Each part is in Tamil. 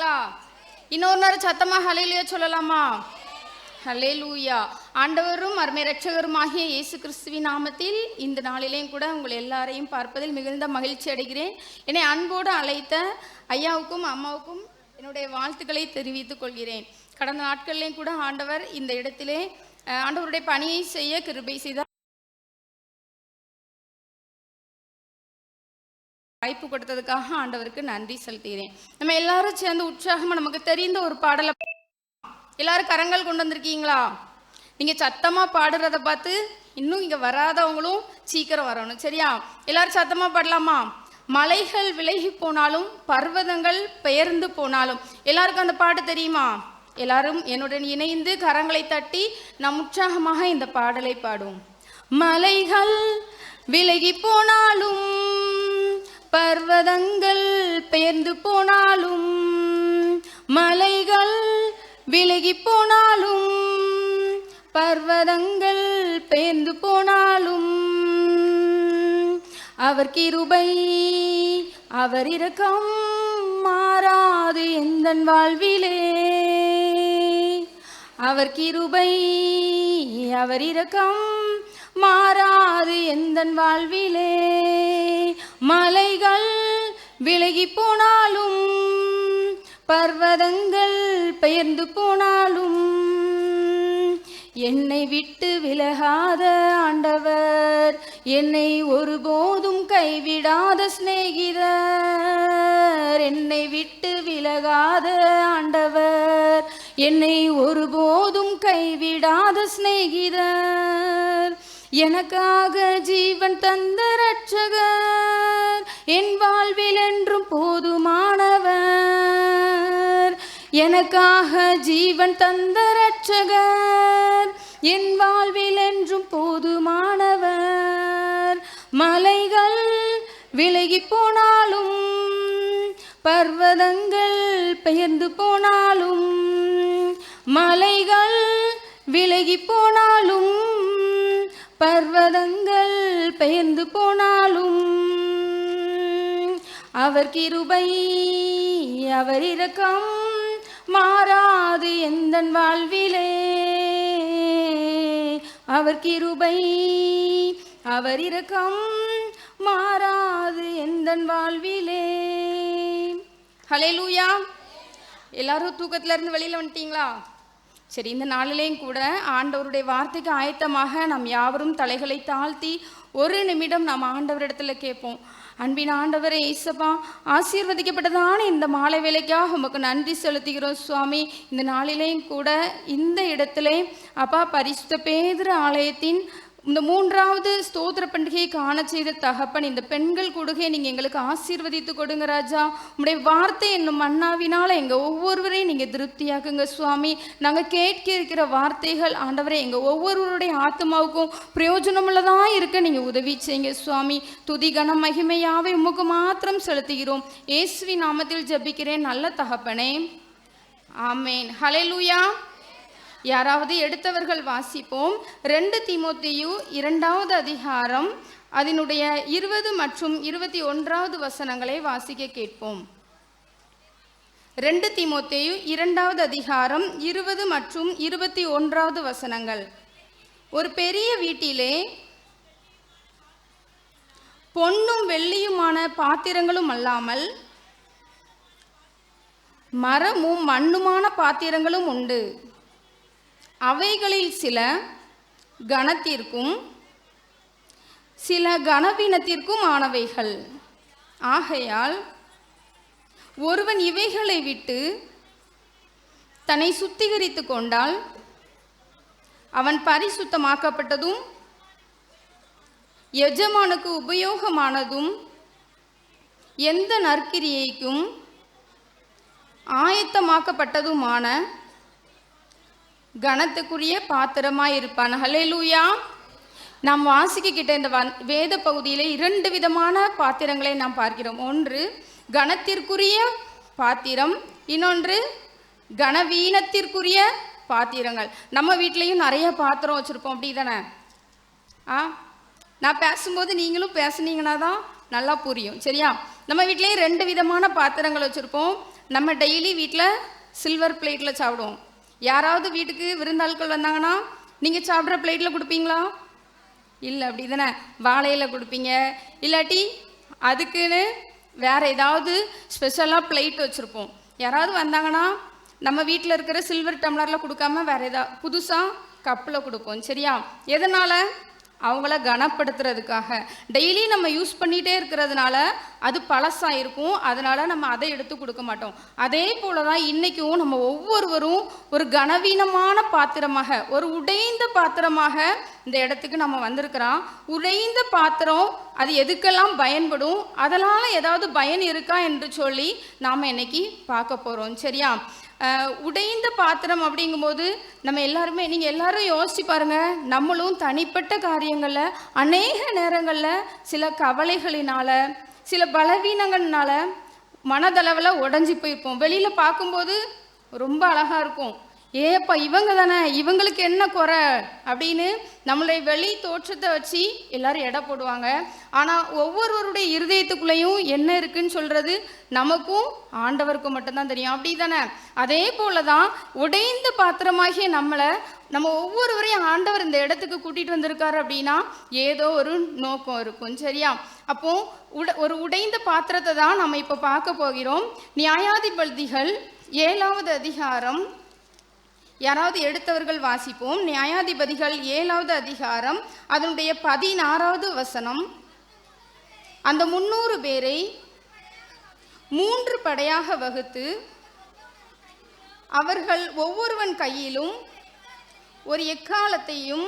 இருக்கீங்களா? இன்னொரு நேரம் சத்தமா ஹல்லேலூயா சொல்லலாமா? ஹல்லேலூயா. ஆண்டவரும் அருமை இரட்சகருமாகிய இயேசு கிறிஸ்துவின் நாமத்தில் இந்த நாளிலேயும் கூட உங்கள் எல்லாரையும் பார்ப்பதில் மிகுந்த மகிழ்ச்சி அடைகிறேன். என்னை அன்போடு அழைத்த ஐயாவுக்கும் அம்மாவுக்கும் என்னுடைய வாழ்த்துக்களை தெரிவித்துக் கொள்கிறேன். கடந்த நாட்களிலேயும் கூட ஆண்டவர் இந்த இடத்திலே ஆண்டவருடைய பணியை செய்ய கிருபை செய்தார். வாய்ப்பு கொடுத்ததுக்காக ஆண்டவருக்கு நன்றி செலுத்துகிறேன். நம்ம எல்லாரும் சேர்ந்து உற்சாகமா நமக்கு தெரிந்த ஒரு பாடலை எல்லாரும் கரங்கள் கொண்டு வந்திருக்கீங்களா? நீங்க சத்தமா பாடுறத பார்த்து இன்னும் இங்க வராதவங்களும் சீக்கிரம் வரணும், சரியா? எல்லாரும் சத்தமா பாடலாமா? மலைகள் விலகி போனாலும் பர்வதங்கள் பெயர்ந்து போனாலும். எல்லாருக்கும் அந்த பாட்டு தெரியுமா? எல்லாரும் என்னுடன் இணைந்து கரங்களை தட்டி நம் உற்சாகமாக இந்த பாடலை பாடுவோம். மலைகள் விலகி போனாலும் பர்வதங்கள் பெயர்ந்து போனாலும், மலைகள் விலகி போனாலும் பர்வதங்கள் பெயர்ந்து போனாலும், அவர் கிருபை அவர் இரக்கம் மாறாது எந்தன் வாழ்விலே. அவர் கிருபை அவர் இரக்கம் மாறாது எந்தன் வாழ்விலே. மலைகள் விலகி போனாலும் பர்வதங்கள் பெயர்ந்து போனாலும், என்னை விட்டு விலகாத ஆண்டவர், என்னை ஒருபோதும் கைவிடாத சிநேகிதர். என்னை விட்டு விலகாத ஆண்டவர், என்னை ஒருபோதும் கைவிடாத சிநேகிதர். எனக்காக ஜீவன் தந்த இரட்சகர், என் வாழ்வில் என்றும் போதுமானவர். எனக்காக ஜீவன் தந்த இரட்சகர், என் வாழ்வில் என்றும் போதுமானவர். மலைகள் விலகி போனாலும் பர்வதங்கள் பெயர்ந்து போனாலும், மலைகள் விலகி போனாலும் பர்வதங்கள் பெயர்ந்து போனாலும், அவர் கிருபை அவர் இரக்கம் மாறாது எந்தன் வாழ்விலே. அவர் கிருபை அவர் இரக்கம் மாறாது எந்தன் வாழ்விலே. ஹல்லேலூயா. எல்லாரும் தூக்கத்துல இருந்து வெளியில வந்துட்டீங்களா? சரி, இந்த நாளிலேயும் கூட ஆண்டவருடைய வார்த்தைக்கு ஆயத்தமாக நாம் யாவரும் தலைகளை தாழ்த்தி ஒரு நிமிடம் நாம் ஆண்டவரிடத்துல கேட்போம். அன்பின் ஆண்டவரே இயேசுப்பா, ஆசீர்வதிக்கப்பட்டதான இந்த மாலை வேலைக்காக உமக்கு நன்றி செலுத்துகிறோம் சுவாமி. இந்த நாளிலேயும் கூட இந்த இடத்துல அப்பா பரிசுத்த பேதுரு ஆலயத்தின் இந்த 3வது ஸ்தோத்திர பண்டிகையை காண செய்த தகப்பன், இந்த பெண்கள் கொடுகை நீங்கள் எங்களுக்கு ஆசீர்வதித்து கொடுங்க ராஜா. உங்களுடைய வார்த்தை என்னும் மன்னாவினால் எங்கள் ஒவ்வொருவரையும் நீங்கள் திருப்தியாக்குங்க சுவாமி. நாங்கள் கேட்க இருக்கிற வார்த்தைகள் ஆண்டவரே எங்கள் ஒவ்வொருவருடைய ஆத்மாவுக்கும் பிரயோஜனமுள்ளதாக இருக்க நீங்கள் உதவி செய்யுங்க சுவாமி. துதி கன மகிமையாவை உமக்கு மாத்திரம் செலுத்துகிறோம். இயேசுவின் நாமத்தில் ஜெபிக்கிறேன் நல்ல தகப்பனே, ஆமேன். ஹல்லேலூயா. யாராவது எடுத்தவர்கள் வாசிப்போம். 2 தீமோத்தேயு 2வது அதிகாரம் அதனுடைய 20 மற்றும் 21வது வசனங்களை வாசிக்க கேட்போம். 2 தீமோத்தேயு 2வது அதிகாரம் 20 மற்றும் 21வது வசனங்கள். ஒரு பெரிய வீட்டிலே பொன்னும் வெள்ளியுமான பாத்திரங்களும் அல்லாமல் மரமும் மண்ணுமான பாத்திரங்களும் உண்டு. அவைகளில் சில கனத்திற்கும் சில கனவீனத்திற்கும் ஆனவைகள். ஆகையால் ஒருவன் இவைகளை விட்டு தன்னை சுத்திகரித்து கொண்டால் அவன் பரிசுத்தமாக்கப்பட்டதும் எஜமானுக்கு உபயோகமானதும் எந்த நற்கிரியைக்கும் ஆயத்தமாக்கப்பட்டதுமான கனத்துக்குரிய பாத்திரமாயிருப்பான். ஹல்லேலூயா. நாம் வாசிக்கிட்ட இந்த வேத பகுதியில் 2 விதமான பாத்திரங்களை நாம் பார்க்கிறோம். ஒன்று கனத்திற்குரிய பாத்திரம், இன்னொன்று கனவீனத்திற்குரிய பாத்திரங்கள். நம்ம வீட்லேயும் நிறைய பாத்திரம் வச்சுருப்போம், அப்படி தானே? நான் பேசும்போது நீங்களும் பேசுனீங்கன்னா தான் நல்லா புரியும், சரியா? நம்ம வீட்டிலேயே 2 விதமான பாத்திரங்கள் வச்சுருப்போம். நம்ம டெய்லி வீட்டில் சில்வர் பிளேட்டில் சாப்பிடுவோம். யாராவது வீட்டுக்கு விருந்தாட்கள் வந்தாங்கன்னா நீங்கள் சாப்பிட்ற பிளேட்டில் கொடுப்பீங்களா? இல்லை, அப்படி தானே, வாழையில் கொடுப்பீங்க. இல்லாட்டி அதுக்குன்னு வேறு ஏதாவது ஸ்பெஷலாக பிளேட் வச்சுருப்போம். யாராவது வந்தாங்கன்னா நம்ம வீட்டில் இருக்கிற சில்வர் டம்ளரில் கொடுக்காம வேறு ஏதாவது புதுசாக கப்பில் கொடுப்போம். சரியா? எதனால்? அவங்கள கனப்படுத்துறதுக்காக. டெய்லி நம்ம யூஸ் பண்ணிகிட்டே இருக்கிறதுனால அது பழசாக இருக்கும், அதனால் நம்ம அதை எடுத்து கொடுக்க மாட்டோம். அதே போல தான் இன்றைக்கும் நம்ம ஒவ்வொருவரும் ஒரு கனவீனமான பாத்திரமாக, ஒரு உடைந்த பாத்திரமாக இந்த இடத்துக்கு நம்ம வந்திருக்கிறோம். உடைந்த பாத்திரம் அது எதுக்கெல்லாம் பயன்படும், அதனால் ஏதாவது பயன் இருக்கா என்று சொல்லி நாம் இன்னைக்கு பார்க்க போகிறோம். சரியா? உடைந்த பாத்திரம் அப்படிங்கும்போது நம்ம எல்லாருமே, நீங்கள் எல்லாரும் யோசிச்சு பாருங்கள், நம்மளும் தனிப்பட்ட காரியங்களில் அநேக நேரங்களில் சில கவலைகளினால, சில பலவீனங்கள்னால மனதளவில் உடஞ்சி போயிருப்போம். வெளியில் பார்க்கும்போது ரொம்ப அழகாக இருக்கும். ஏப்பா இவங்க தானே, இவங்களுக்கு என்ன குறை அப்படின்னு நம்மளுடைய வெளி தோற்றத்தை வச்சு எல்லாரும் எடை போடுவாங்க. ஆனால் ஒவ்வொருவருடைய இருதயத்துக்குள்ளேயும் என்ன இருக்குன்னு சொல்கிறது நமக்கும் ஆண்டவருக்கும் மட்டும்தான் தெரியும். அப்படி தானே? அதே போல தான் உடைந்த பாத்திரமாகிய நம்ம ஒவ்வொருவரையும் ஆண்டவர் இந்த இடத்துக்கு கூட்டிகிட்டு வந்திருக்காரு அப்படின்னா ஏதோ ஒரு நோக்கம் இருக்கும். சரியா? அப்போ ஒரு உடைந்த பாத்திரத்தை தான் நம்ம இப்போ பார்க்க போகிறோம். நியாயாதிபதிகள் 7வது அதிகாரம், யாராவது எடுத்தவர்கள் வாசிப்போம். நியாயாதிபதிகள் 7வது அதிகாரம் அதனுடைய 16வது வசனம். அந்த 300 பேரை 3 படையாக வகுத்து அவர்கள் ஒவ்வொருவன் கையிலும் ஒரு எக்காலத்தையும்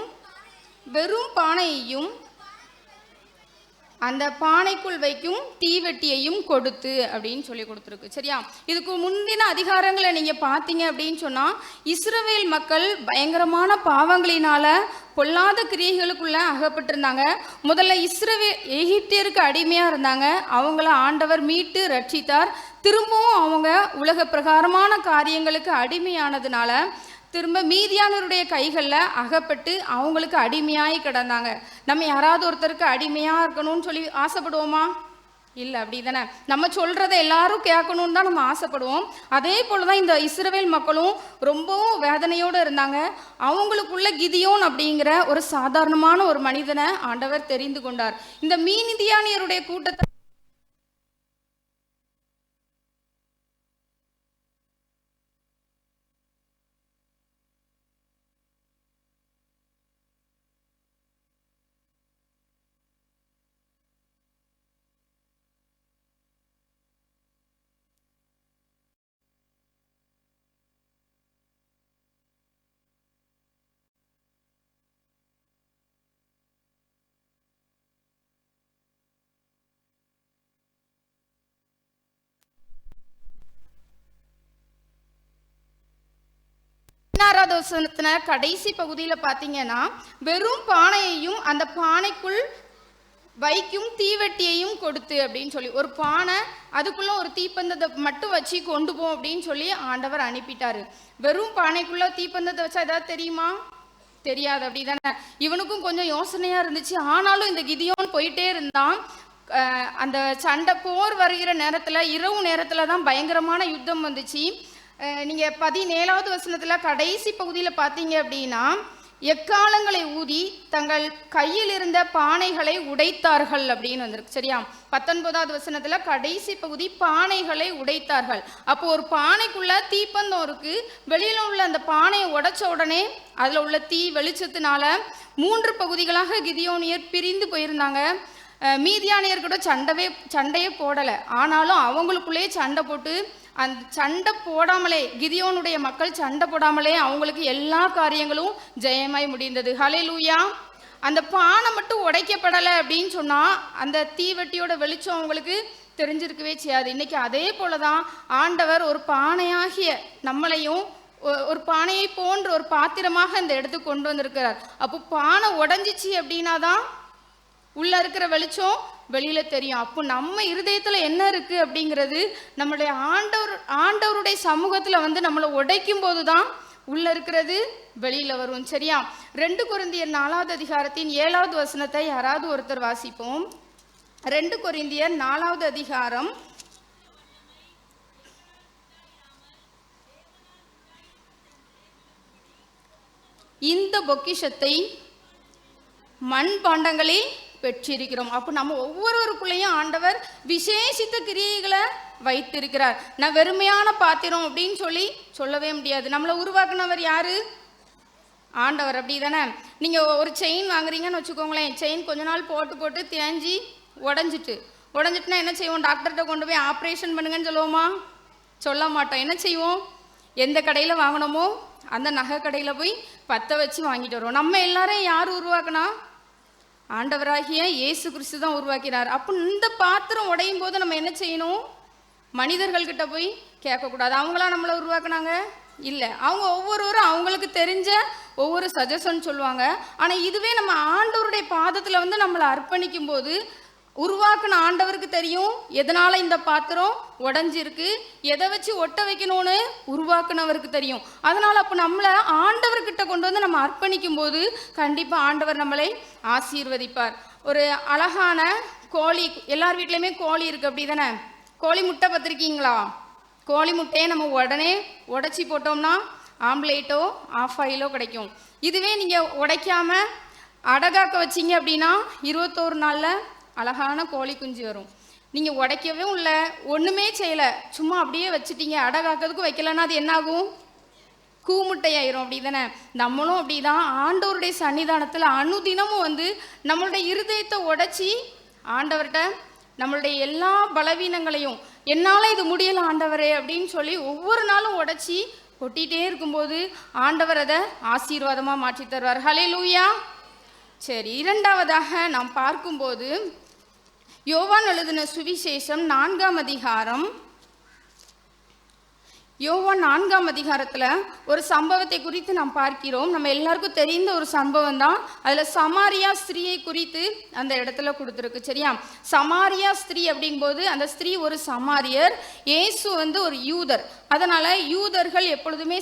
வெறும் பானையையும் அந்த பானைக்குள் வைக்கும் தீவெட்டியையும் கொடுத்து அப்படின்னு சொல்லி கொடுத்துருக்கு. சரியா? இதுக்கு முந்தின அதிகாரங்களை நீங்கள் பார்த்தீங்க அப்படின்னு சொன்னால் இஸ்ரவேல் மக்கள் பயங்கரமான பாவங்களினால பொல்லாத கிரியைகளுக்குள்ள அகப்பட்டிருந்தாங்க. முதல்ல எகிப்தியருக்கு அடிமையாக இருந்தாங்க. அவங்கள ஆண்டவர் மீட்டு ரட்சித்தார். திரும்பவும் அவங்க உலக பிரகாரமான காரியங்களுக்கு அடிமையானதுனால திரும்ப மீதியானவருடைய கைகளில் அகப்பட்டு அவங்களுக்கு அடிமையாகி கிடந்தாங்க. நம்ம யாராவது ஒருத்தருக்கு அடிமையாக இருக்கணும்னு சொல்லி ஆசைப்படுவோமா? இல்லை, அப்படி தானே? நம்ம சொல்கிறத எல்லாரும் கேட்கணுன்னு தான் நம்ம ஆசைப்படுவோம். அதே போல் தான் இந்த இஸ்ரவேல் மக்களும் ரொம்பவும் வேதனையோடு இருந்தாங்க. அவங்களுக்குள்ள கிதியோன் அப்படிங்கிற ஒரு சாதாரணமான ஒரு மனிதனை ஆண்டவர் தெரிந்து கொண்டார். இந்த மீதியானியருடைய கூட்டத்தை கடைசி பகுதியில் பார்த்தீங்கன்னா வெறும் பானையையும் அந்த பானைக்குள் வைக்கும் தீவெட்டியையும் கொடுத்து அப்படின்னு சொல்லி, ஒரு பானை அதுக்குள்ள ஒரு தீப்பந்தத்தை மட்டும் வச்சு கொண்டு போ அப்படின்னு சொல்லி ஆண்டவர் அனுப்பிட்டாரு. வெறும் பானைக்குள்ள தீப்பந்தத்தை வச்சா ஏதாவது தெரியுமா? தெரியாது. அப்படி தானே? இவனுக்கும் கொஞ்சம் யோசனையா இருந்துச்சு. ஆனாலும் இந்த கிதியோன் போயிட்டே இருந்தான். அந்த சண்டை போர் வருகிற நேரத்தில், இரவு நேரத்தில் தான் பயங்கரமான யுத்தம் வந்துச்சு. நீங்கள் 17வது வசனத்தில் கடைசி பகுதியில் பார்த்தீங்க அப்படின்னா எக்காலங்களை ஊதி தங்கள் கையில் இருந்த பானைகளை உடைத்தார்கள் அப்படின்னு வந்திருக்கு. சரியா? 19வது வசனத்தில் கடைசி பகுதி பானைகளை உடைத்தார்கள். அப்போ ஒரு பானைக்குள்ள தீப்பந்தம் இருக்கு. வெளியில் உள்ள அந்த பானையை உடைச்ச உடனே அதில் உள்ள தீ வெளிச்சத்தினால 3 பகுதிகளாக கிதியோனியர் பிரிந்து போயிருந்தாங்க. மீதியானியர் கூட சண்டையே போடலை. ஆனாலும் அவங்களுக்குள்ளேயே சண்டை போட்டு, அந்த சண்டை போடாமலே, கிதியோனுடைய மக்கள் சண்டை போடாமலே அவங்களுக்கு எல்லா காரியங்களும் ஜெயமாய் முடிந்தது. ஹல்லேலூயா! அந்த பானை மட்டும் உடைக்கப்படலை அப்படின்னு சொன்னால் அந்த தீவெட்டியோட வெளிச்சம் அவங்களுக்கு தெரிஞ்சிருக்கவே செய்யாது. இன்னைக்கு அதே போல தான் ஆண்டவர் ஒரு பானையாகிய நம்மளையும் ஒரு பானையை போன்ற ஒரு பாத்திரமாக இந்த இடத்துக்கு கொண்டு வந்திருக்கிறார். அப்போ பானை உடஞ்சிச்சு அப்படின்னா தான் உள்ள இருக்கிற வெளிச்சம் வெளியில தெரியும். அப்போ நம்ம இருதயத்துல என்ன இருக்கு அப்படிங்கிறது நம்மளுடைய ஆண்டவருடைய சமூகத்துல வந்து நம்மளை உடைக்கும் போதுதான் உள்ள இருக்கிறது வெளியில வரும். சரியா? 2 கொரிந்தியர் 4வது அதிகாரத்தின் 7வது வசனத்தை யாராவது ஒருத்தர் வாசிப்போம். 2 கொரிந்தியர் 4வது அதிகாரம் இந்த பொக்கிஷத்தை மண் பாண்டங்களில் பெற்றிருக்கிறோம். அப்போ நம்ம ஒவ்வொருவருக்குள்ளேயும் ஆண்டவர் விசேஷித்த கிரியைகளை வைத்திருக்கிறார். நான் வெறுமையான பாத்திரம் அப்படின்னு சொல்லவே முடியாது. நம்மளை உருவாக்குனவர் யாரு? ஆண்டவர். அப்படி தானே? நீங்கள் ஒரு செயின் வாங்குறீங்கன்னு வச்சுக்கோங்களேன். செயின் கொஞ்ச நாள் போட்டு போட்டு தேஞ்சி உடஞ்சிட்டுனா என்ன செய்வோம்? டாக்டர்கிட்ட கொண்டு போய் ஆப்ரேஷன் பண்ணுங்கன்னு சொல்லுவோமா? சொல்ல மாட்டோம். என்ன செய்வோம்? எந்த கடையில் வாங்கினோமோ அந்த நகை கடையில் போய் பற்ற வச்சு வாங்கிட்டு வருவோம். நம்ம எல்லாரையும் யார் உருவாக்குனா? ஆண்டவராகிய இயேசு கிறிஸ்து தான் உருவாக்கினார். அப்போ இந்த பாத்திரம் உடையும் போது நம்ம என்ன செய்யணும்? மனிதர்கள்கிட்ட போய் கேட்கக்கூடாது. அவங்களாம் நம்மளை உருவாக்குனாங்க? இல்லை. அவங்க ஒவ்வொருவரும் அவங்களுக்கு தெரிஞ்ச ஒவ்வொரு சஜஷன் சொல்லுவாங்க. ஆனால் இதுவே நம்ம ஆண்டவருடைய பாதத்தில் வந்து நம்மளை அர்ப்பணிக்கும் போது உருவாக்குன ஆண்டவருக்கு தெரியும் எதனால் இந்த பாத்திரம் உடஞ்சிருக்கு, எதை வச்சு ஒட்ட வைக்கணும்னு உருவாக்குனவருக்கு தெரியும். அதனால் அப்போ நம்மளை ஆண்டவர்கிட்ட கொண்டு வந்து நம்ம அர்ப்பணிக்கும் போது கண்டிப்பாக ஆண்டவர் நம்மளை ஆசீர்வதிப்பார். ஒரு அழகான கோழி, எல்லார் வீட்லேயுமே கோழி இருக்குது, அப்படி தானே? கோழி முட்டை பார்த்துருக்கீங்களா? கோழி முட்டையை நம்ம உடனே உடச்சி போட்டோம்னா ஆம்லேட்டோ ஆஃப் ஆயிலோ கிடைக்கும். இதுவே நீங்கள் உடைக்காமல் அடகாக்க வச்சிங்க அப்படின்னா 21 நாளில் அழகான கோழி குஞ்சு வரும். நீங்கள் உடைக்கவே இல்லை, ஒன்றுமே செய்யலை, சும்மா அப்படியே வச்சுட்டீங்க, அடகாக்கிறதுக்கு வைக்கலன்னா அது என்னாகும்? கூமுட்டையாயிரும். அப்படி தானே? நம்மளும் அப்படி தான் ஆண்டவருடைய சன்னிதானத்தில் அனுதினமும் வந்து நம்மளுடைய இருதயத்தை உடைச்சி ஆண்டவர்கிட்ட நம்மளுடைய எல்லா பலவீனங்களையும், என்னால் இது முடியலை ஆண்டவரே அப்படின்னு சொல்லி ஒவ்வொரு நாளும் உடைச்சி கொட்டிகிட்டே இருக்கும்போது ஆண்டவர் அதை ஆசீர்வாதமாக மாற்றி தருவார். ஹல்லேலூயா. சரி, இரண்டாவதாக நாம் பார்க்கும்போது யோவான் எழுதின சுவிசேஷம் 4ஆம் அதிகாரம். யோவான் 4ஆம் அதிகாரத்தில் ஒரு சம்பவத்தை குறித்து நாம் பார்க்கிறோம். நம்ம எல்லாருக்கும் தெரிந்த ஒரு சம்பவம் தான். அதில் சமாரியா ஸ்திரீயை குறித்து அந்த இடத்துல கொடுத்துருக்கு. சரியா? சமாரியா ஸ்திரீ அப்படிங்கும்போது அந்த ஸ்திரீ ஒரு சமாரியர், இயேசு வந்து ஒரு யூதர். அதனால் யூதர்கள் எப்பொழுதுமே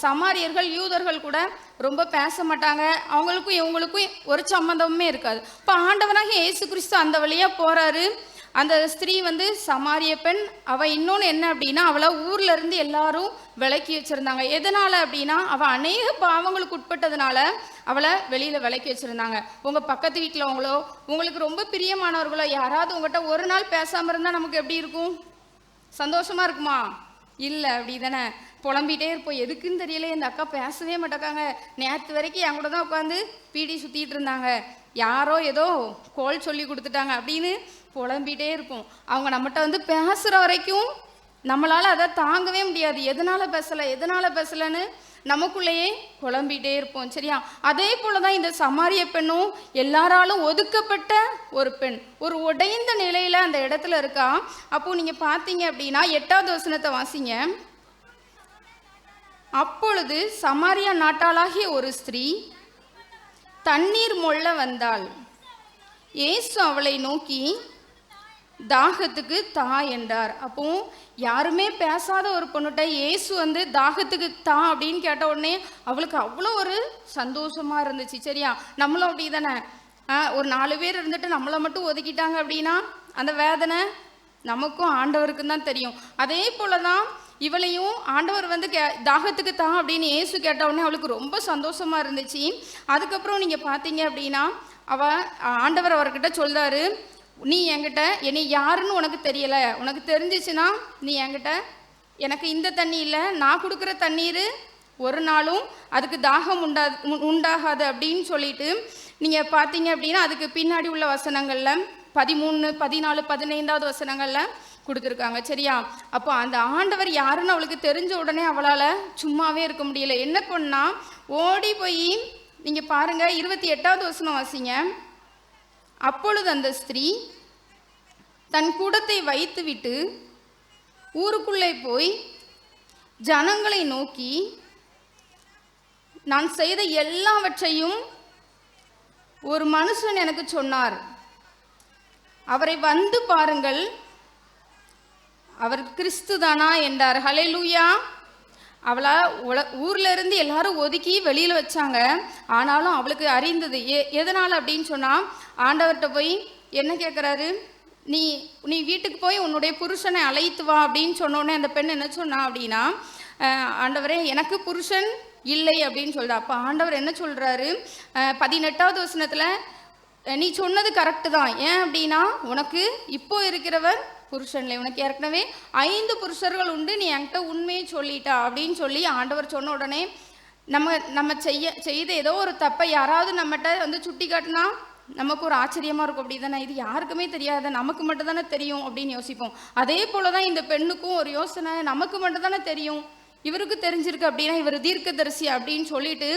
சமாரியர்கள் யூதர்கள் கூட ரொம்ப பேச மாட்டாங்க. அவங்களுக்கும் இவங்களுக்கும் ஒரு சம்மந்தமுமே இருக்காது. இப்போ ஆண்டவனாக இயேசு கிறிஸ்து அந்த வழியாக போகிறாரு. அந்த ஸ்திரீ வந்து சமாரிய பெண். அவள் இன்னொன்று என்ன அப்படின்னா, அவளை ஊரில் இருந்து எல்லாரும் விலக்கி வச்சுருந்தாங்க. எதனால் அப்படின்னா, அவள் அநேக பாவங்களுக்கு உட்பட்டதுனால அவளை வெளியில் விலக்கி வச்சுருந்தாங்க. உங்கள் பக்கத்து வீட்டில் உங்களுக்கு ரொம்ப பிரியமானவர்களோ யாராவது உங்கள்கிட்ட ஒரு நாள் பேசாமல் இருந்தால் நமக்கு எப்படி இருக்கும்? சந்தோஷமாக இருக்குமா? இல்லை. அப்படி தானே? புலம்பிகிட்டே இருப்போம். எதுக்குன்னு தெரியல, இந்த அக்கா பேசவே மாட்டேக்காங்க, நேற்று வரைக்கும் என் கூட தான் உட்காந்து பீடி சுற்றிட்டு இருந்தாங்க, யாரோ ஏதோ கோல் சொல்லி கொடுத்துட்டாங்க அப்படின்னு புலம்பிகிட்டே இருப்போம். அவங்க நம்மகிட்ட வந்து பேசுகிற வரைக்கும் நம்மளால் அதை தாங்கவே முடியாது. எதனால் பேசலைன்னு நமக்குள்ளேயே குழம்பிகிட்டே இருப்போம். சரியா? அதே போல தான் இந்த சமாரிய பெண்ணும் எல்லாராலும் ஒதுக்கப்பட்ட ஒரு பெண், ஒரு உடைந்த நிலையில் அந்த இடத்துல இருக்கா. அப்போது நீங்கள் பார்த்தீங்க அப்படின்னா 8வது வசனத்தை வாசிங்க. அப்பொழுது சமாரியா நாட்டாளாகிய ஒரு ஸ்திரீ தண்ணீர் மொள்ள வந்தாள். இயேசு அவளை நோக்கி தாகத்துக்கு தா என்றார். அப்போ யாருமே பேசாத ஒரு பொண்ணுகிட்ட இயேசு வந்து தாகத்துக்கு தா அப்படின்னு கேட்ட உடனே அவளுக்கு அவ்வளோ ஒரு சந்தோஷமா இருந்துச்சு. சரியா? நம்மளும் அப்படி தானே? ஒரு 4 பேர் இருந்துட்டு நம்மளை மட்டும் ஒதுக்கிட்டாங்க அப்படின்னா அந்த வேதனை நமக்கும் ஆண்டவருக்கும் தான் தெரியும். அதே போல தான் இவளையும் ஆண்டவர் வந்து தாகத்துக்கு தான் அப்படின்னு இயேசு கேட்ட உடனே அவளுக்கு ரொம்ப சந்தோஷமா இருந்துச்சு. அதுக்கப்புறம் நீங்கள் பார்த்தீங்க அப்படின்னா ஆண்டவர் அவர்கிட்ட சொல்றாரு, நீ என்கிட்ட என்னை யாருன்னு உனக்கு தெரியலை, உனக்கு தெரிஞ்சிச்சுன்னா நீ என்கிட்ட எனக்கு இந்த தண்ணி இல்லை, நான் கொடுக்குற தண்ணீர் ஒரு நாளும் அதுக்கு தாகம் உண்டாகாது அப்படின்னு சொல்லிட்டு நீங்கள் பார்த்தீங்க அப்படின்னா அதுக்கு பின்னாடி உள்ள வசனங்களில் 13, 14, 15வது வசனங்களில் கொடுத்துருக்காங்க. சரியா? அப்போ அந்த ஆண்டவர் யாருன்னு அவளுக்கு தெரிஞ்ச உடனே அவளால் சும்மாவே இருக்க முடியல. என்ன பண்ணா ஓடி போய் நீங்கள் பாருங்கள் 28வது வசனம் வாசிங்க. அப்பொழுது அந்த ஸ்திரீ தன் குடத்தை வைத்துவிட்டு ஊருக்குள்ளே போய் ஜனங்களை நோக்கி, நான் செய்த எல்லாவற்றையும் ஒரு மனுஷன் எனக்கு சொன்னார், அவரை வந்து பாருங்கள், அவர் கிறிஸ்து தானா என்றார். ஹல்லேலூயா. அவளை ஊரில் இருந்து எல்லாரும் ஒதுக்கி வெளியில் வச்சாங்க. ஆனாலும் அவளுக்கு அறிந்தது எதனால் அப்படின்னு சொன்னால், ஆண்டவர்கிட்ட போய் என்ன கேட்குறாரு, நீ வீட்டுக்கு போய் உன்னுடைய புருஷனை அழைத்து வா அப்படின்னு சொன்னோடனே அந்த பெண் என்ன சொன்னா அப்படின்னா, ஆண்டவரே எனக்கு புருஷன் இல்லை அப்படின்னு சொல்ற. அப்போ ஆண்டவர் என்ன சொல்றாரு? 18வது வசனத்துல, நீ சொன்னது கரெக்டு தான். ஏன் அப்படின்னா, உனக்கு இப்போ இருக்கிறவர் புருஷன்ல, உனக்கு ஏற்கனவே 5 புருஷர்கள் உண்டு, நீ என்கிட்ட உண்மையை சொல்லிட்டா அப்படின்னு சொல்லி ஆண்டவர் சொன்ன உடனே நம்ம செய்த ஏதோ ஒரு தப்பை யாராவது நம்மகிட்ட வந்து சுட்டி காட்டினா நமக்கு ஒரு ஆச்சரியமா இருக்கும். அப்படி தானே, இது யாருக்குமே தெரியாத, நமக்கு மட்டும் தானே தெரியும் அப்படின்னு யோசிப்போம். அதே போலதான் இந்த பெண்ணுக்கும் ஒரு யோசனை, நமக்கு மட்டும் தானே தெரியும், இவருக்கு தெரிஞ்சிருக்கு அப்படின்னா இவர் தீர்க்கதரிசி அப்படின்னு சொல்லிட்டு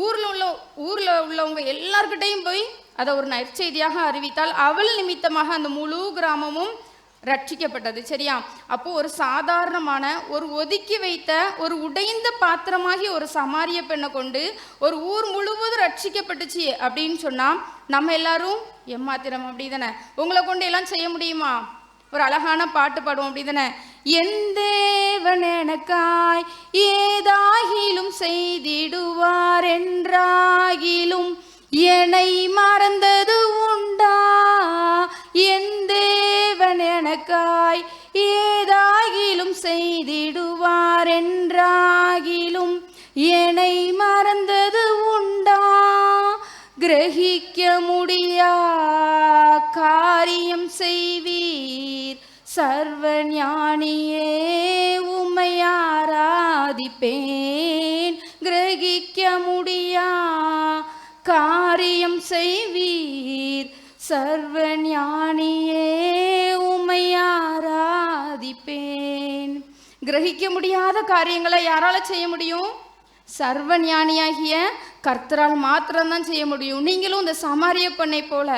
ஊர்ல உள்ளவங்க எல்லார்கிட்டையும் போய் அதை ஒரு நற்செய்தியாக அறிவித்தால் அவள் நிமித்தமாக அந்த முழு கிராமமும் ரட்சிக்கப்பட்டது. சரியா? அப்போ ஒரு சாதாரணமான ஒரு ஒதுக்கி வைத்த ஒரு உடைந்த பாத்திரமாகி ஒரு சமாரிய பெண்ணை கொண்டு ஒரு ஊர் முழுவதும் ரட்சிக்கப்பட்டுச்சு அப்படின்னு சொன்னா நம்ம எல்லாரும் எம்மாத்திரம். அப்படி தானே? உங்களை கொண்டு எல்லாம் செய்ய முடியுமா? ஒரு அழகான பாட்டு பாடுவோம். அப்படி தானே? என் தேவன் எனக்காய் ஏதாகிலும் செய்திடுவார் என்றாகிலும் என்னை மறந்தது உண்டா? என் தேவன் எனக்காய் ஏதாகிலும் செய்திடுவார் என்றாகிலும் என்னை மறந்தது உண்டா? கிரகிக்க முடியா காரியம் செய்வீர் சர்வஞானியே, உம்மை ஆராதிப்பேன். கிரகிக்க முடியா காரியம் செய்வீர் சர்வஞானியே, உம்மை ஆராதிப்பேன். கிரகிக்க முடியாத காரியங்களை யாரால செய்ய முடியும்? சர்வஞானியாகிய கர்த்தரால் மாத்திரம்தான் செய்ய முடியும். நீங்களும் இந்த சமாரிய பெண்ணை போல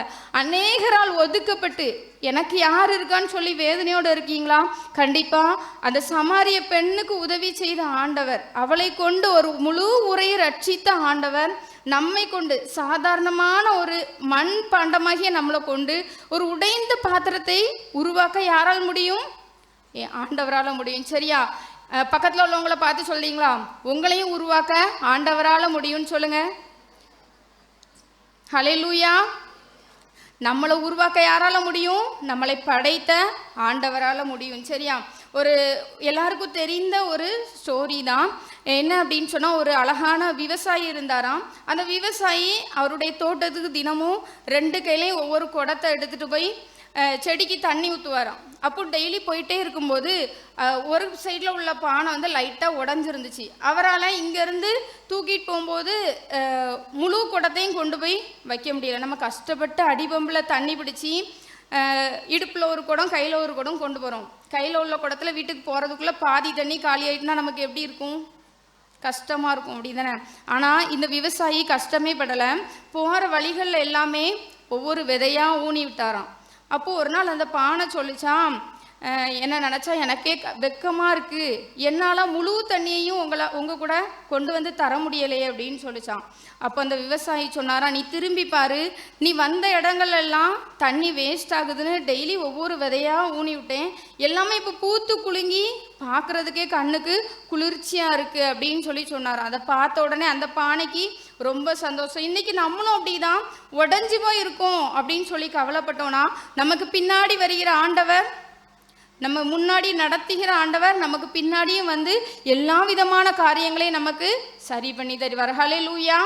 அநேகரால் ஒதுக்கப்பட்டு எனக்கு யார் இருக்கான்னு சொல்லி வேதனையோடு இருக்கீங்களா? கண்டிப்பா அந்த சமாரிய பெண்ணுக்கு உதவி செய்த ஆண்டவர், அவளை கொண்டு ஒரு முழு உரையை ரட்சித்த ஆண்டவர் நம்மை கொண்டு சாதாரணமான ஒரு மண் பாண்டமாகிய நம்மளை கொண்டு ஒரு உடைந்த பாத்திரத்தை உருவாக்க யாரால் முடியும்? ஆண்டவரால் முடியும். சரியா? பக்கத்தில் உள்ளவங்களை பார்த்து சொல்றீங்களா, உங்களையும் உருவாக்க ஆண்டவரால் முடியும்னு சொல்லுங்க. ஹல்லேலூயா. நம்மளை உருவாக்க யாரால முடியும்? நம்மளை படைத்த ஆண்டவரால் முடியும். சரியா? ஒரு எல்லாருக்கும் தெரிந்த ஒரு ஸ்டோரி தான். என்ன அப்படின்னு சொன்னால், ஒரு அழகான விவசாயி இருந்தாராம். அந்த விவசாயி அவருடைய தோட்டத்துக்கு தினமும் 2 கையிலையும் ஒவ்வொரு குடத்தை எடுத்துகிட்டு போய் செடிக்கு தண்ணி ஊற்றுவாராம். அப்போ டெய்லி போயிட்டே இருக்கும்போது ஒரு சைடில் உள்ள பானை வந்து லைட்டாக உடஞ்சிருந்துச்சு. அவரால் இங்கேருந்து தூக்கிட்டு போகும்போது முழு குடத்தையும் கொண்டு போய் வைக்க முடியல. நம்ம கஷ்டப்பட்டு அடிபம்பில் தண்ணி பிடிச்சி இடுப்பில் ஒரு குடம் கையில் ஒரு குடம் கொண்டு போகிறோம். கையில் உள்ள குடத்தில் வீட்டுக்கு போகிறதுக்குள்ளே பாதி தண்ணி காலி ஆகிட்டுனா நமக்கு எப்படி இருக்கும்? கஷ்டமாக இருக்கும். அப்படி தானே? ஆனால் இந்த விவசாயி கஷ்டமே படலை. போகிற வழிகளில் எல்லாமே ஒவ்வொரு விதையாக ஊனி விட்டாராம். அப்போது ஒரு நாள் அந்த பானை சொல்லிச்சான், என்ன நினச்சா எனக்கே வெக்கமாக இருக்குது, என்னால் முழு தண்ணியையும் உங்கள் கூட கொண்டு வந்து தர முடியலையே அப்படின்னு சொல்லிச்சான். அப்போ அந்த விவசாயி சொன்னாரா, நீ திரும்பி பாரு, நீ வந்த இடங்கள்லாம் தண்ணி வேஸ்ட் ஆகுதுன்னு டெய்லி ஒவ்வொரு விதையாக ஊனி விட்டேன், எல்லாமே இப்போ பூத்து குலுங்கி பார்க்குறதுக்கே கண்ணுக்கு குளிர்ச்சியாக இருக்குது அப்படின்னு சொல்லி சொன்னார். அதை பார்த்த உடனே அந்த பானைக்கு ரொம்ப சந்தோஷம். இன்றைக்கி நம்மளும் அப்படி தான் உடஞ்சி போய் இருக்கோம் அப்படின்னு சொல்லி கவலைப்பட்டோன்னா, நமக்கு பின்னாடி வருகிற ஆண்டவர், நம்ம முன்னாடி நடத்துகிற ஆண்டவர் நமக்கு பின்னாடியும் வந்து எல்லா விதமான காரியங்களையும் நமக்கு சரி பண்ணி தருவார். ஹல்லேலூயா.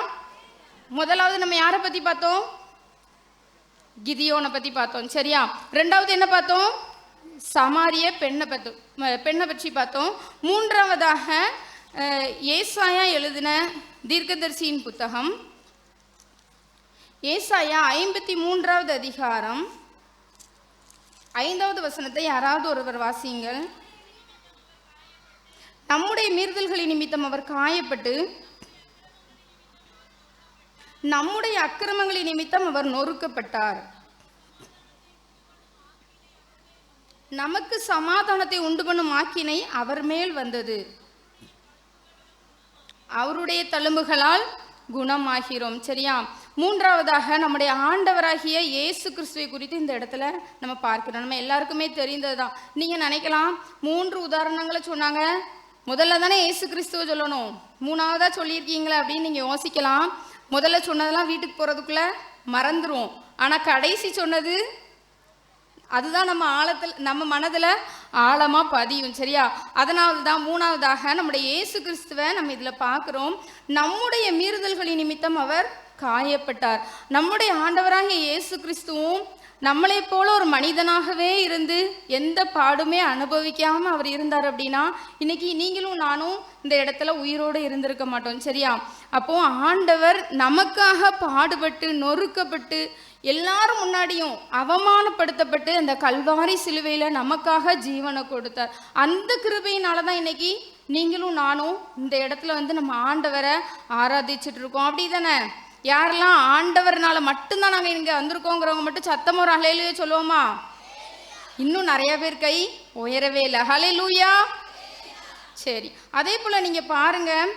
முதலாவது நம்ம யாரை பற்றி பார்த்தோம்? கிதியோனை பற்றி பார்த்தோம். சரியா? 2வது என்ன பார்த்தோம்? சமாரிய பெண்ணை பற்றி பார்த்தோம். 3வதாக ஏசாயா எழுதின தீர்க்கதரிசியின் புத்தகம், ஏசாயா 53வது அதிகாரம் 5வது வசனத்தை யாராவது ஒருவர் வாசியுங்கள். நம்முடைய மீறுதல்களின் நிமித்தம் அவர் காயப்பட்டு, நம்முடைய அக்கிரமங்களின் நிமித்தம் அவர் நொறுக்கப்பட்டார். நமக்கு சமாதானத்தை உண்டு பண்ணும் ஆக்கினை அவர் மேல் வந்தது, அவருடைய தழும்புகளால் குணமாகிறோம். சரியா? 3வதாக நம்முடைய ஆண்டவராகிய இயேசு கிறிஸ்துவை குறித்து இந்த இடத்துல நம்ம பார்க்கிறோம். நம்ம எல்லாருக்குமே தெரிந்தது தான். நீங்கள் நினைக்கலாம் 3 உதாரணங்களை சொன்னாங்க, முதல்ல தானே இயேசு கிறிஸ்துவை சொல்லணும், 3வதாக சொல்லியிருக்கீங்களா அப்படின்னு நீங்கள் யோசிக்கலாம். முதல்ல சொன்னதெல்லாம் வீட்டுக்கு போகிறதுக்குள்ளே மறந்துடும். ஆனால் கடைசி சொன்னது அதுதான் நம்ம மனதில் ஆழமாக பதியும். சரியா? அதனால தான் மூணாவதாக நம்முடைய இயேசு கிறிஸ்துவை நம்ம இதில் பார்க்குறோம். நம்முடைய மீறுதல்களின் நிமித்தம் அவர் காயப்பட்டார். நம்முடைய ஆண்டவராகிய இயேசு கிறிஸ்துவும் நம்மளை போல ஒரு மனிதனாகவே இருந்து எந்த பாடுமே அனுபவிக்காமல் அவர் இருந்தார் அப்படின்னா இன்னைக்கு நீங்களும் நானும் இந்த இடத்துல உயிரோடு இருந்திருக்க மாட்டோம். சரியா? அப்போ ஆண்டவர் நமக்காக பாடுபட்டு நொறுக்கப்பட்டு எல்லாரும் முன்னாடியும் அவமானப்படுத்தப்பட்டு அந்த கல்வாரி சிலுவையில் நமக்காக ஜீவனை கொடுத்தார். அந்த கிருபையினால தான் இன்னைக்கு நீங்களும் நானும் இந்த இடத்துல நம்ம ஆண்டவரை ஆராதிச்சுட்டு இருக்கோம். அப்படி தானே? யாரெல்லாம் ஆண்டவர்னால மட்டும்தான் நாங்கள் இங்கே வந்திருக்கோங்கிறவங்க மட்டும் சத்தம் ஒரு ஹல்லேலூயா சொல்லுவோமா? இன்னும் நிறைய பேர் கை உயரவே இல்லை. ஹல்லேலூயா. சரி, அதே போல் நீங்கள் பாருங்கள்,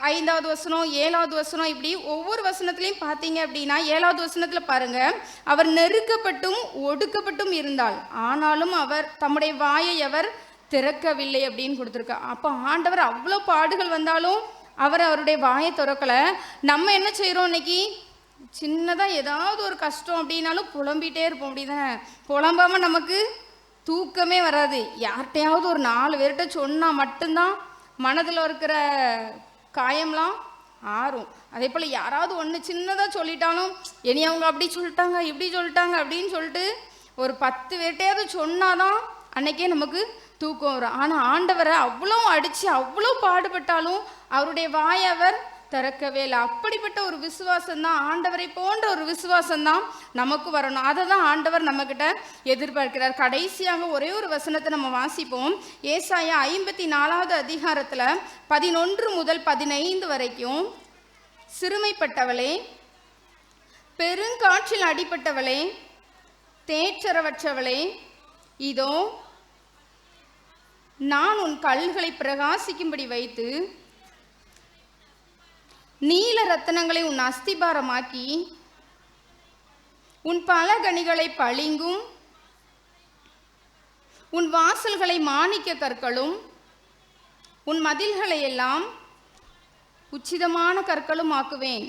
5வது வசனம் 7வது வசனம் இப்படி ஒவ்வொரு வசனத்துலையும் பார்த்தீங்க அப்படின்னா 7வது வசனத்தில் பாருங்கள், அவர் நெருக்கப்பட்டும் ஒடுக்கப்பட்டும் இருந்தால் ஆனாலும் அவர் தம்முடைய வாயை அவர் திறக்கவில்லை அப்படின்னு கொடுத்துருக்கா. அப்போ ஆண்டவர் அவ்வளோ பாடுகள் வந்தாலும் அவருடைய வாயை திறக்கலை. நம்ம என்ன செய்கிறோம்? இன்னைக்கு சின்னதாக ஏதாவது ஒரு கஷ்டம் அப்படின்னாலும் புலம்பிகிட்டே இருப்போம். அப்படிதானே? புலம்பாமல் நமக்கு தூக்கமே வராது. யார்கிட்டையாவது ஒரு 4 பேர்கிட்ட சொன்னால் மட்டும்தான் மனதில் இருக்கிற காயம்லாம் ஆறும். அதே போல் யாராவது ஒன்று சின்னதாக சொல்லிட்டாலும் இனி அவங்க அப்படி சொல்லிட்டாங்க இப்படி சொல்லிட்டாங்க அப்படின்னு சொல்லிட்டு ஒரு 10 பேர்கிட்டையாவது சொன்னாதான் அன்னைக்கே நமக்கு தூக்கம் வரும். ஆனால் ஆண்டவரை அவ்வளோ அடித்து அவ்வளோ பாடுபட்டாலும் அவருடைய வாயை அவர் திறக்கவே இல்லை. அப்படிப்பட்ட ஒரு விசுவாசம்தான், ஆண்டவரை போன்ற ஒரு விசுவாசம்தான் நமக்கு வரணும். அதை தான் ஆண்டவர் நம்மக்கிட்ட எதிர்பார்க்கிறார். கடைசியாக ஒரே ஒரு வசனத்தை நம்ம வாசிப்போம். ஏசாயா 54வது அதிகாரத்தில் 11 முதல் 15 வரைக்கும், சிறுமைப்பட்டவளே, பெருங்காற்றில் அடிபட்டவளே, தேற்றரவற்றவளே, இதோ நான் உன் கல்களை பிரகாசிக்கும்படி வைத்து நீல ரத்தனங்களை உன் அஸ்திபாரமாக்கி உன் பலகணிகளை பளிங்கும் உன் வாசல்களை மாணிக்க கற்களும் உன் மதில்களை எல்லாம் உச்சிதமான கற்களும் ஆக்குவேன்.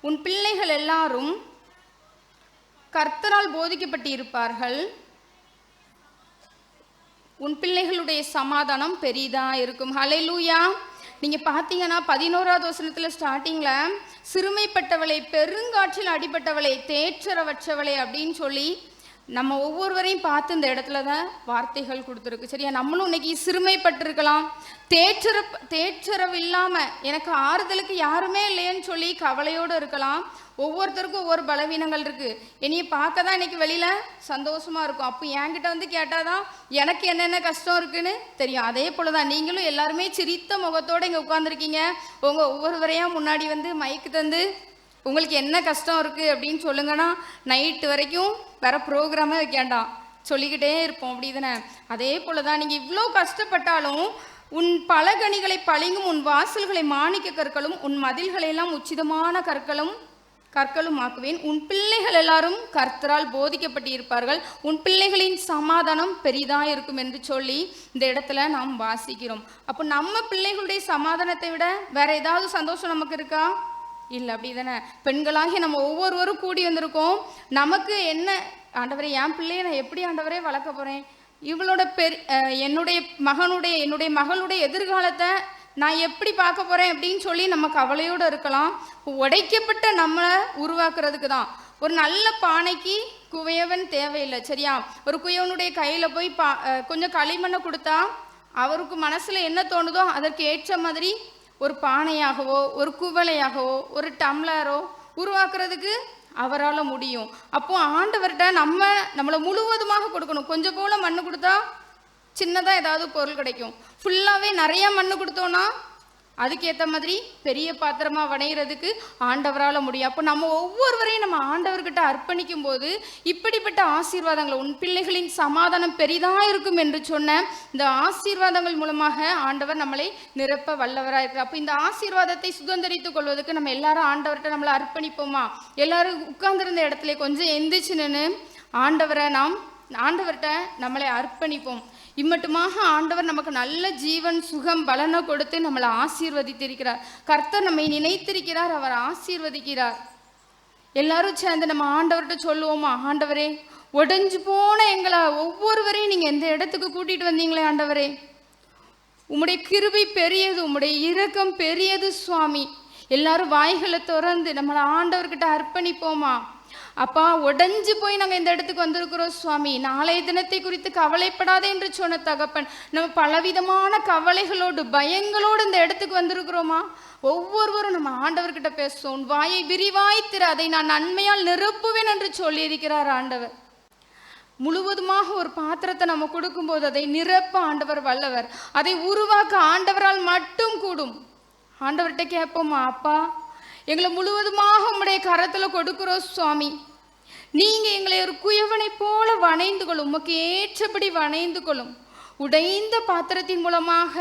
உன் பிள்ளைகள் எல்லாரும் கர்த்தரால் போதிக்கப்பட்டிருப்பார்கள். உன் பிள்ளைகளுடைய சமாதானம் பெரிதாக இருக்கும். ஹல்லேலூயா. நீங்கள் பார்த்தீங்கன்னா 11வது வசனத்தில் ஸ்டார்டிங்கில் சிறுமைப்பட்டவளை, பெருங்காற்றில் அடிபட்டவளை, தேற்றரவற்றவளை அப்படின்னு சொல்லி நம்ம ஒவ்வொருவரையும் பார்த்து இந்த இடத்துல தான் வார்த்தைகள் கொடுத்துருக்கு. சரியா? நம்மளும் இன்னைக்கு சிறுமைப்பட்டிருக்கலாம், தேற்றரவு இல்லாமல் எனக்கு ஆறுதலுக்கு யாருமே இல்லைன்னு சொல்லி கவலையோடு இருக்கலாம். ஒவ்வொருத்தருக்கும் ஒவ்வொரு பலவீனங்கள் இருக்குது. என்னையை பார்க்க தான் இன்றைக்கி வெளியில் சந்தோஷமாக இருக்கும். அப்போ என்கிட்ட கேட்டால் தான் எனக்கு என்னென்ன கஷ்டம் இருக்குன்னு தெரியும். அதே போல் தான் நீங்களும் எல்லாருமே சிரித்த முகத்தோடு இங்கே உட்காந்துருக்கீங்க. உங்கள் ஒவ்வொருவரையாக முன்னாடி மைக்கு தந்து உங்களுக்கு என்ன கஷ்டம் இருக்குது அப்படின்னு சொல்லுங்கன்னா நைட்டு வரைக்கும் வேறு ப்ரோக்ராமே வைக்காண்டாம், சொல்லிக்கிட்டே இருப்போம். அப்படி தானே? அதே போல் தான் நீங்கள் இவ்வளோ கஷ்டப்பட்டாலும் உன் பலகணிகளை பளிங்கும் உன் வாசல்களை மாணிக்க கற்களும் உன் மதில்களெல்லாம் உச்சிதமான கற்களும் ஆக்குவேன். உன் பிள்ளைகள் எல்லாரும் கர்த்தரால் போதிக்கப்பட்டிருப்பார்கள். உன் பிள்ளைகளின் சமாதானம் பெரிதாக இருக்கும் என்று சொல்லி இந்த இடத்துல நாம் வாசிக்கிறோம். அப்போ நம்ம பிள்ளைகளுடைய சமாதானத்தை விட வேற ஏதாவது சந்தோஷம் நமக்கு இருக்கா? இல்லை. அப்படி தானே? பெண்களாகி நம்ம ஒவ்வொருவரும் கூடி வந்திருக்கோம். நமக்கு என்ன, ஆண்டவரே என் பிள்ளையை நான் எப்படி ஆண்டவரே வளர்க்க போகிறேன், இவளோட என்னுடைய மகளுடைய எதிர்காலத்தை நான் எப்படி பார்க்க போகிறேன் அப்படின்னு சொல்லி நம்ம கவலையோடு இருக்கலாம். உடைக்கப்பட்ட நம்மளை உருவாக்குறதுக்கு தான். ஒரு நல்ல பானைக்கு குவையவன் தேவையில்லை. சரியா? ஒரு குயவனுடைய கையில் போய் கொஞ்சம் களிமண்ணை கொடுத்தா அவருக்கு மனசில் என்ன தோணுதோ அதற்கு ஏற்ற மாதிரி ஒரு பானையாகவோ ஒரு குவளையாகவோ ஒரு டம்ளரோ உருவாக்குறதுக்கு அவரால் முடியும். அப்போ ஆண்டவர்கிட்ட நம்மளை முழுவதுமாக கொடுக்கணும். கொஞ்சம் போல மண் கொடுத்தா சின்னதாக ஏதாவது பொருள் கிடைக்கும். ஃபுல்லாகவே நிறையா மண் கொடுத்தோன்னா அதுக்கேற்ற மாதிரி பெரிய பாத்திரமாக வணைகிறதுக்கு ஆண்டவரால் முடியும். அப்போ நம்ம ஒவ்வொருவரையும் நம்ம ஆண்டவர்கிட்ட அர்ப்பணிக்கும் போது இப்படிப்பட்ட ஆசீர்வாதங்கள், உன் பிள்ளைகளின் சமாதானம் பெரிதாக இருக்கும் என்று சொன்ன இந்த ஆசீர்வாதங்கள் மூலமாக ஆண்டவர் நம்மளை நிரப்ப வல்லவராக இருக்கிறார். அப்போ இந்த ஆசீர்வாதத்தை சுதந்திரித்துக் கொள்வதற்கு நம்ம எல்லாரும் ஆண்டவர்கிட்ட நம்மளை அர்ப்பணிப்போமா? எல்லாரும் உட்கார்ந்துருந்த இடத்துல கொஞ்சம் எந்திரிச்சு நின்று ஆண்டவர்கிட்ட நம்மளை அர்ப்பணிப்போம். இம்மட்டுமாக ஆண்டவர் நமக்கு நல்ல ஜீவன், சுகம், பலனை கொடுத்து நம்மளை ஆசீர்வதித்திருக்கிறார். கர்த்தர் நம்மை நினைத்திருக்கிறார், அவர் ஆசீர்வதிக்கிறார். எல்லாரும் சேர்ந்து நம்ம ஆண்டவர்கிட்ட சொல்லுவோமா, ஆண்டவரே உடைஞ்சு போன எங்களை ஒவ்வொருவரையும் நீங்கள் எந்த இடத்துக்கு கூட்டிகிட்டு வந்தீங்களே ஆண்டவரே, உம்முடைய கிருபை பெரியது, உம்முடைய இரக்கம் பெரியது சுவாமி. எல்லாரும் வாய்களை திறந்து நம்மளை ஆண்டவர்கிட்ட அர்ப்பணிப்போமா. அப்பா, உடைஞ்சு போய் நாங்கள் இந்த இடத்துக்கு வந்திருக்கிறோம் சுவாமி. நாளைய தினத்தை குறித்து கவலைப்படாதே என்று சொன்ன தகப்பன், நம்ம பலவிதமான கவலைகளோடு பயங்களோடு இந்த இடத்துக்கு வந்திருக்கிறோமா. ஒவ்வொருவரும் நம்ம ஆண்டவர்கிட்ட பேசுவோம். வாயை விரிவாய்த்திரு, அதை நான் நன்மையால் நிரப்புவேன் என்று சொல்லியிருக்கிறார் ஆண்டவர். முழுவதுமாக ஒரு பாத்திரத்தை நம்ம கொடுக்கும்போது அதை நிரப்ப ஆண்டவர் வல்லவர். அதை உருவாக்க ஆண்டவரால் மட்டும் கூடும். ஆண்டவர்கிட்ட கேட்போமா, அப்பா எங்களை முழுவதுமாக உம்முடைய கரத்தில் கொடுக்கிறோம் சுவாமி. நீங்கள் எங்களை ஒரு குயவனை போல வணைந்து கொள்ளும், உமக்கு ஏற்றபடி வணைந்து கொள்ளும். உடைந்த பாத்திரத்தின் மூலமாக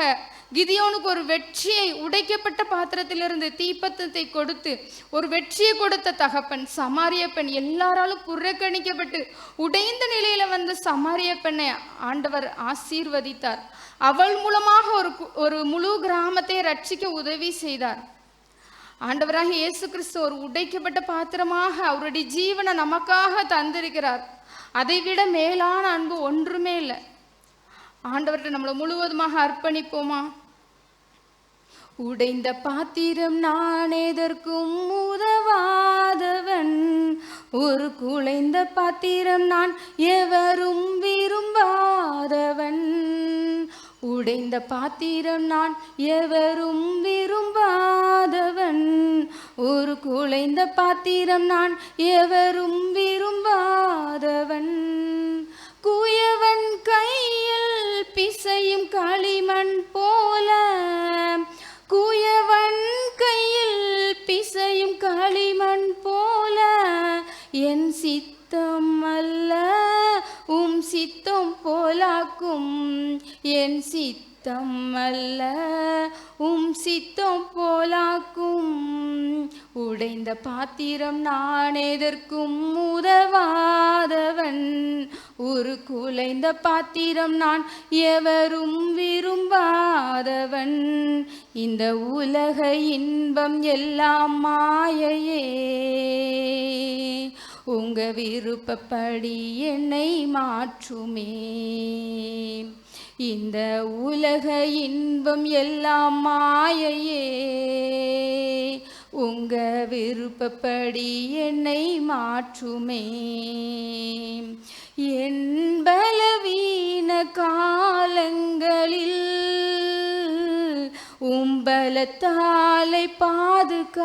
கிதியோனுக்கு ஒரு வெற்றியை, உடைக்கப்பட்ட பாத்திரத்திலிருந்து தீப்பத்தத்தை கொடுத்து ஒரு வெற்றியை கொடுத்த தகப்பன். சமாரிய பெண் எல்லாராலும் புறக்கணிக்கப்பட்டு உடைந்த நிலையில வந்த சமாரிய பெண்ணை ஆண்டவர் ஆசீர்வதித்தார். அவள் மூலமாக ஒரு முழு கிராமத்தை ரட்சிக்க உதவி செய்தார். ஆண்டவராக இயேசு கிறிஸ்து ஒரு உடைக்கப்பட்ட பாத்திரமாக அவருடைய ஜீவனை நமக்காக தந்திருக்கிறார். அதை விட மேலான அன்பு ஒன்றுமே இல்லை. ஆண்டவர்கிட்ட நம்மளை முழுவதுமாக அர்ப்பணிப்போமா. உடைந்த பாத்திரம் நான் எதற்கும் உதவாதவன், ஒரு குலைந்த பாத்திரம் நான் எவரும் விரும்பாதவன். உடைந்த பாத்திரம் நான் எவரும் விரும்பாதவன், ஒரு குலைந்த பாத்திரம் நான் எவரும் விரும்பாதவன். குயவன் கையில் பிசையும் களிமண் போல, குயவன் கையில் பிசையும் களிமண் போல, என் சித்தம் அல்ல உம் சித்தம் போலாக்கும், என் சித்தம் அல்ல உம் சித்தம் போலாக்கும். உடைந்த பாத்திரம் நான் எதற்கும் உதவாதவன், ஒரு குலைந்த பாத்திரம் நான் எவரும் விரும்பாதவன். இந்த உலக இன்பம் எல்லாம் மாயையே, உங்க விருப்பப்படி என்னை மாற்றுமே. இந்த உலக இன்பம் எல்லாம் மாயையே, உங்க விருப்பப்படி என்னை மாற்றுமே. என் பலவீன காலங்களில் உம்பலத்தாலை பாதுகாக்கிறீர்.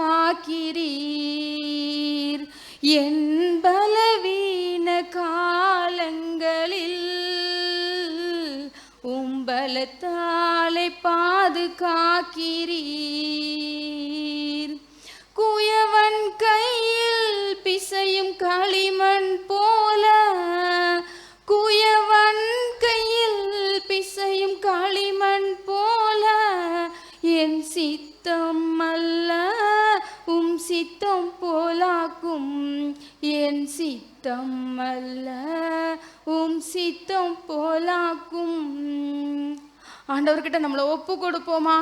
என் பலவீன காலங்களில் உம்பலத்தாலை பாதுகாக்கிறீர். குயவன் கையில் பிசையும் களிமண் போல, குயவன் கையில் பிசையும் களிமண் போல, என் சித்தம் அல்ல உம் சித்தம் போலாக்கும், என் சித்தம் அல்ல உம் சித்தம் போலாக்கும். ஆண்டவர்கிட்ட நம்மளை ஒப்பு கொடுப்போமா.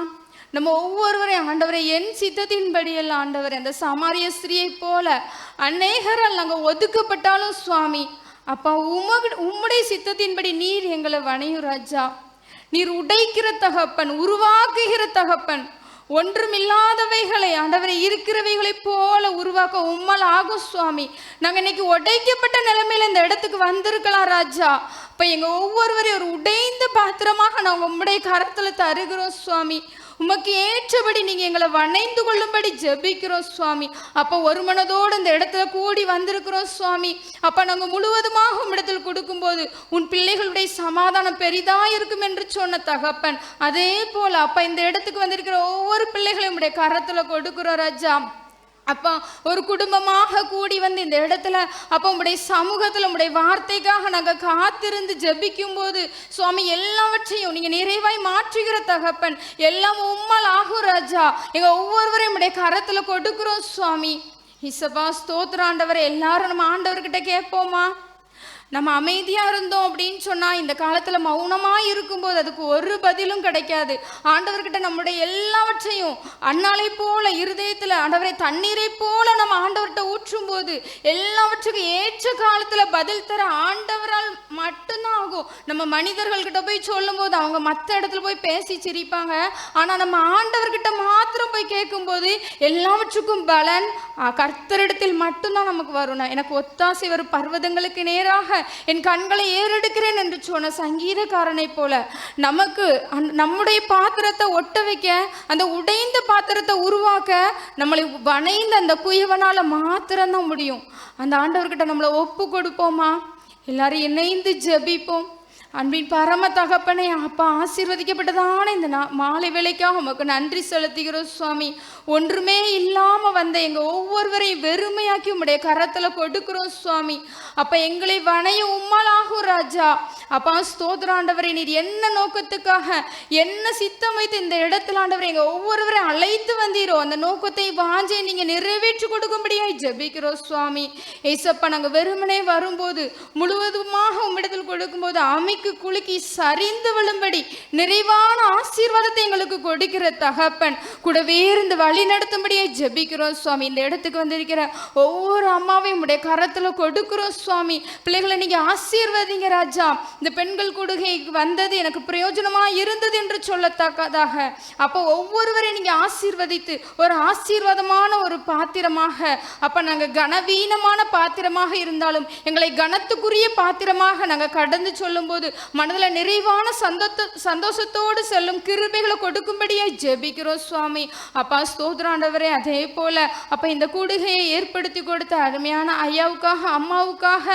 நம்ம ஒவ்வொருவரையும் ஆண்டவரை என் சித்தத்தின்படியல்ல ஆண்டவர், அந்த சமாரிய ஸ்திரியை போல அநேகரால் நாங்கள் ஒதுக்கப்பட்டாலும் சுவாமி, அப்பா உம்முடைய சித்தத்தின்படி நீர் எங்களை வணையும் ராஜா. நீர் உடைக்கிற தகப்பன், உருவாக்குகிற தகப்பன். ஒன்றுமில்லாதவைகளை ஆண்டவரை இருக்கிறவைகளை போல உருவாக்க உம்மால் ஆகும் சுவாமி. நாங்கள் இன்னைக்கு உடைக்கப்பட்ட நிலைமையில இந்த இடத்துக்கு வந்திருக்கலாம் ராஜா. இப்போ எங்கள் ஒவ்வொருவரையும் ஒரு உடைந்த பாத்திரமாக நாங்கள் உம்முடைய கரத்தில் தருகிறோம் சுவாமி. உமக்கு ஏற்றபடி நீங்கள் எங்களை வணைந்து கொள்ளும்படி ஜெபிக்கிறோம் சுவாமி. அப்போ ஒரு மனதோடு இந்த இடத்துல கூடி வந்திருக்கிறோம் சுவாமி. அப்போ நாங்கள் முழுவதுமாக உம்மிடத்தில் கொடுக்கும்போது உன் பிள்ளைகளுடைய சமாதானம் பெரிதாக இருக்கும் என்று சொன்ன தகப்பன், அதே போல் அப்போ இந்த இடத்துக்கு வந்திருக்கிற ஒவ்வொரு பிள்ளைகளையும் உடைய கரத்தில் கொடுக்குறோம் ராஜா. அப்பா ஒரு குடும்பமாக கூடி வந்து இந்த இடத்துல அப்போ உங்களுடைய சமூகத்தில் உங்களுடைய வார்த்தைக்காக நாங்கள் காத்திருந்து ஜெபிக்கும் போது சுவாமி எல்லாவற்றையும் நீங்கள் நிறைவாய் மாற்றுகிற தகப்பன். எல்லாம் உம்மால் ஆகும் ராஜா. எங்கள் ஒவ்வொருவரையும் உடைய கரத்தில் கொடுக்குறோம் சுவாமி. இசப்பா ஸ்தோத்திர ஆண்டவரை. எல்லாரும் நம்ம ஆண்டவர்கிட்ட கேட்போமா. நம்ம அமைதியாக இருந்தோம் அப்படின்னு சொன்னால், இந்த காலத்தில் மௌனமாக இருக்கும்போது அதுக்கு ஒரு பதிலும் கிடைக்காது. ஆண்டவர்கிட்ட நம்முடைய எல்லாவற்றையும் அன்னாலை போல இருதயத்தில் ஆண்டவரை தண்ணீரை போல நம்ம ஆண்டவர்கிட்ட ஊற்றும் போது எல்லாவற்றுக்கும் ஏற்ற காலத்தில் பதில் தர ஆண்டவரால் மட்டும்தான் ஆகும். நம்ம மனிதர்கள்கிட்ட போய் சொல்லும் போது அவங்க மற்ற இடத்துல போய் பேசி சிரிப்பாங்க. ஆனால் நம்ம ஆண்டவர்கிட்ட மாத்திரம் போய் கேட்கும்போது எல்லாவற்றுக்கும் பலன் கர்த்தரிடத்தில் மட்டும்தான் நமக்கு வரும். எனக்கு ஒத்தாசை வரும் பர்வதங்களுக்கு நேராக என் கண்களை ஏறெடுக்கிறேன் என்று சொன்ன சங்கீதக்காரனை போல நமக்கு நம்முடைய பாத்திரத்தை ஒட்ட வைக்க, அந்த உடைந்த பாத்திரத்தை உருவாக்க நம்மளை வணைந்த அந்த குயவனால மாத்திரம்தான் முடியும். அந்த ஆண்டவர்கிட்ட நம்மளை ஒப்பு கொடுப்போமா? எல்லாரும் இணைந்து ஜெபிப்போம். அன்பின் பரம தகப்பனே, அப்பா ஆசீர்வதிக்கப்பட்டதான இந்த மாலை வேளைக்காக உமக்கு நன்றி செலுத்துகிறோம் சுவாமி. ஒன்றுமே இல்லாமல் வந்த எங்கள் ஒவ்வொருவரையும் வெறுமையாக்கி உம்முடைய கரத்தில் கொடுக்குறோம் சுவாமி. அப்போ எங்களை வணைய உம்மாலாகும் ராஜா. அப்பா ஸ்தோத்திரம் ஆண்டவரே, நீர் என்ன நோக்கத்துக்காக என்ன சித்தம் வைத்து இந்த இடத்துல ஆண்டவரே எங்கள் ஒவ்வொருவரையும் அழைத்து வந்தீரோ அந்த நோக்கத்தை வாஞ்சை நீங்கள் நிறைவேற்றி கொடுக்கும்படியாய் ஜெபிக்கிறோம் சுவாமி. ஏசப்பா, நாங்கள் வெறுமனே வரும்போது முழுவதுமாக உம்மிடத்தில் கொடுக்கும்போது அமைக்கு குலுக்கி சரிந்து விழும்படி நிறைவான ஆசீர்வாதத்தை எங்களுக்கு கொடுக்கிற தகப்பன் கூடவே இருந்து வழி நடத்தும்படியே ஜெபிக்கிறோம் சுவாமி. இந்த இடத்துக்கு வந்திருக்கிற ஒவ்வொரு அம்மாவையும் உடைய கரத்துல கொடுக்கிறோம் சுவாமி. பிள்ளைகளை நீங்க ஆசீர்வதிங்க ராஜா. இந்த பெண்கள் கூடுகை வந்தது எனக்கு பிரயோஜனமா இருந்தது என்று சொல்லத்தக்கதாக அப்போ ஒவ்வொருவரையும் நீங்க ஆசீர்வதித்து ஒரு ஆசீர்வாதமான ஒரு பாத்திரமாக, அப்ப நாங்க கனவீனமான பாத்திரமாக இருந்தாலும் எங்களை கனத்துக்குரிய பாத்திரமாக நாங்க கடந்து சொல்லும் போது மனதில் நிறைவான சந்தோஷத்தோடு செல்லும் கிருபைகளை கொடுக்கும்படியே ஜெபிக்கிறோம் சுவாமி. அப்பா ஸ்தோத்திராண்டவரே, அதே போல அப்ப இந்த கூடுகையை ஏற்படுத்தி கொடுத்த அருமையான ஐயாவுக்காக, அம்மாவுக்காக,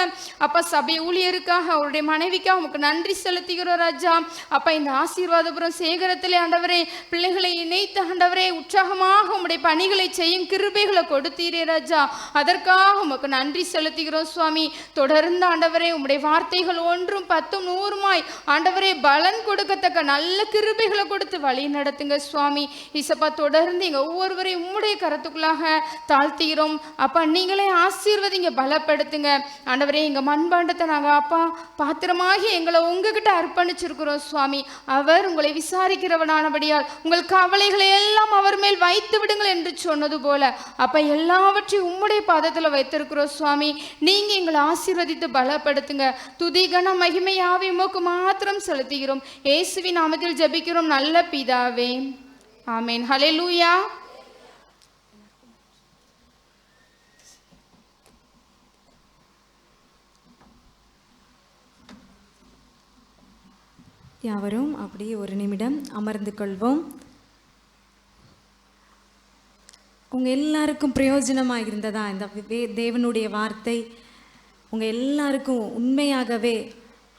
அப்பா சபை ஊழியருக்காக, அவருடைய மனைவிக்காக உமக்கு நன்றி செலுத்துகிறோம் ராஜா. அப்பா இந்த ஆசீர்வாதபுரம் சேகரத்திலே ஆண்டவரே பிள்ளைகளை இணைத்து ஆண்டவரே உற்சாகமாக உம்முடைய பணிகளை செய்யும் கிருபைகளை கொடுத்தீரே ராஜா. அதற்காக உமக்கு நன்றி செலுத்துகிறோம் சுவாமி. தொடர்ந்து ஆண்டவரே உம்முடைய வார்த்தைகள் 1 10 100 ஆண்டவரே பலன் கொடுக்கத்தக்க நல்ல கிருபைகளை கொடுத்து வழி நடத்துங்க சுவாமி. இசப்பா தொடர்ந்து எங்க ஒவ்வொருவரையும் உம்முடைய கரத்துக்குள்ளாக தாழ்த்துகிறோம். அப்பா நீங்களே ஆசீர்வதிங்க, பலப்படுத்துங்க ஆண்டவரே. எங்க மண்பாண்டத்தை நாங்க அப்பா பாத்திரமாகி எங்களை உங்ககிட்ட அர்ப்பணிச்சிருக்கிறோம் சுவாமி. அவர் உங்களை விசாரிக்கிறவனானபடியால் உங்கள் கவலைகளை எல்லாம் அவர் மேல் வைத்து விடுங்கள் என்று சொன்னது போல அப்ப எல்லாவற்றையும் உம்முடைய பாதத்துல வைத்திருக்கிறோம் சுவாமி. நீங்க எங்களை ஆசீர்வதித்து பலப்படுத்துங்க. துதி கன மகிமையாவே உமக்கு மாத்திரம் செலுத்துகிறோம். இயேசுவின் நாமத்தில் ஜெபிக்கிறோம் நல்ல பிதாவே, ஆமென். ஹல்லேலூயா. யாவரும் அப்படியே ஒரு நிமிடம் அமர்ந்து கொள்வோம். உங்கள் எல்லாருக்கும் பிரயோஜனமாக இருந்ததா இந்த தேவனுடைய வார்த்தை? உங்கள் எல்லாருக்கும் உண்மையாகவே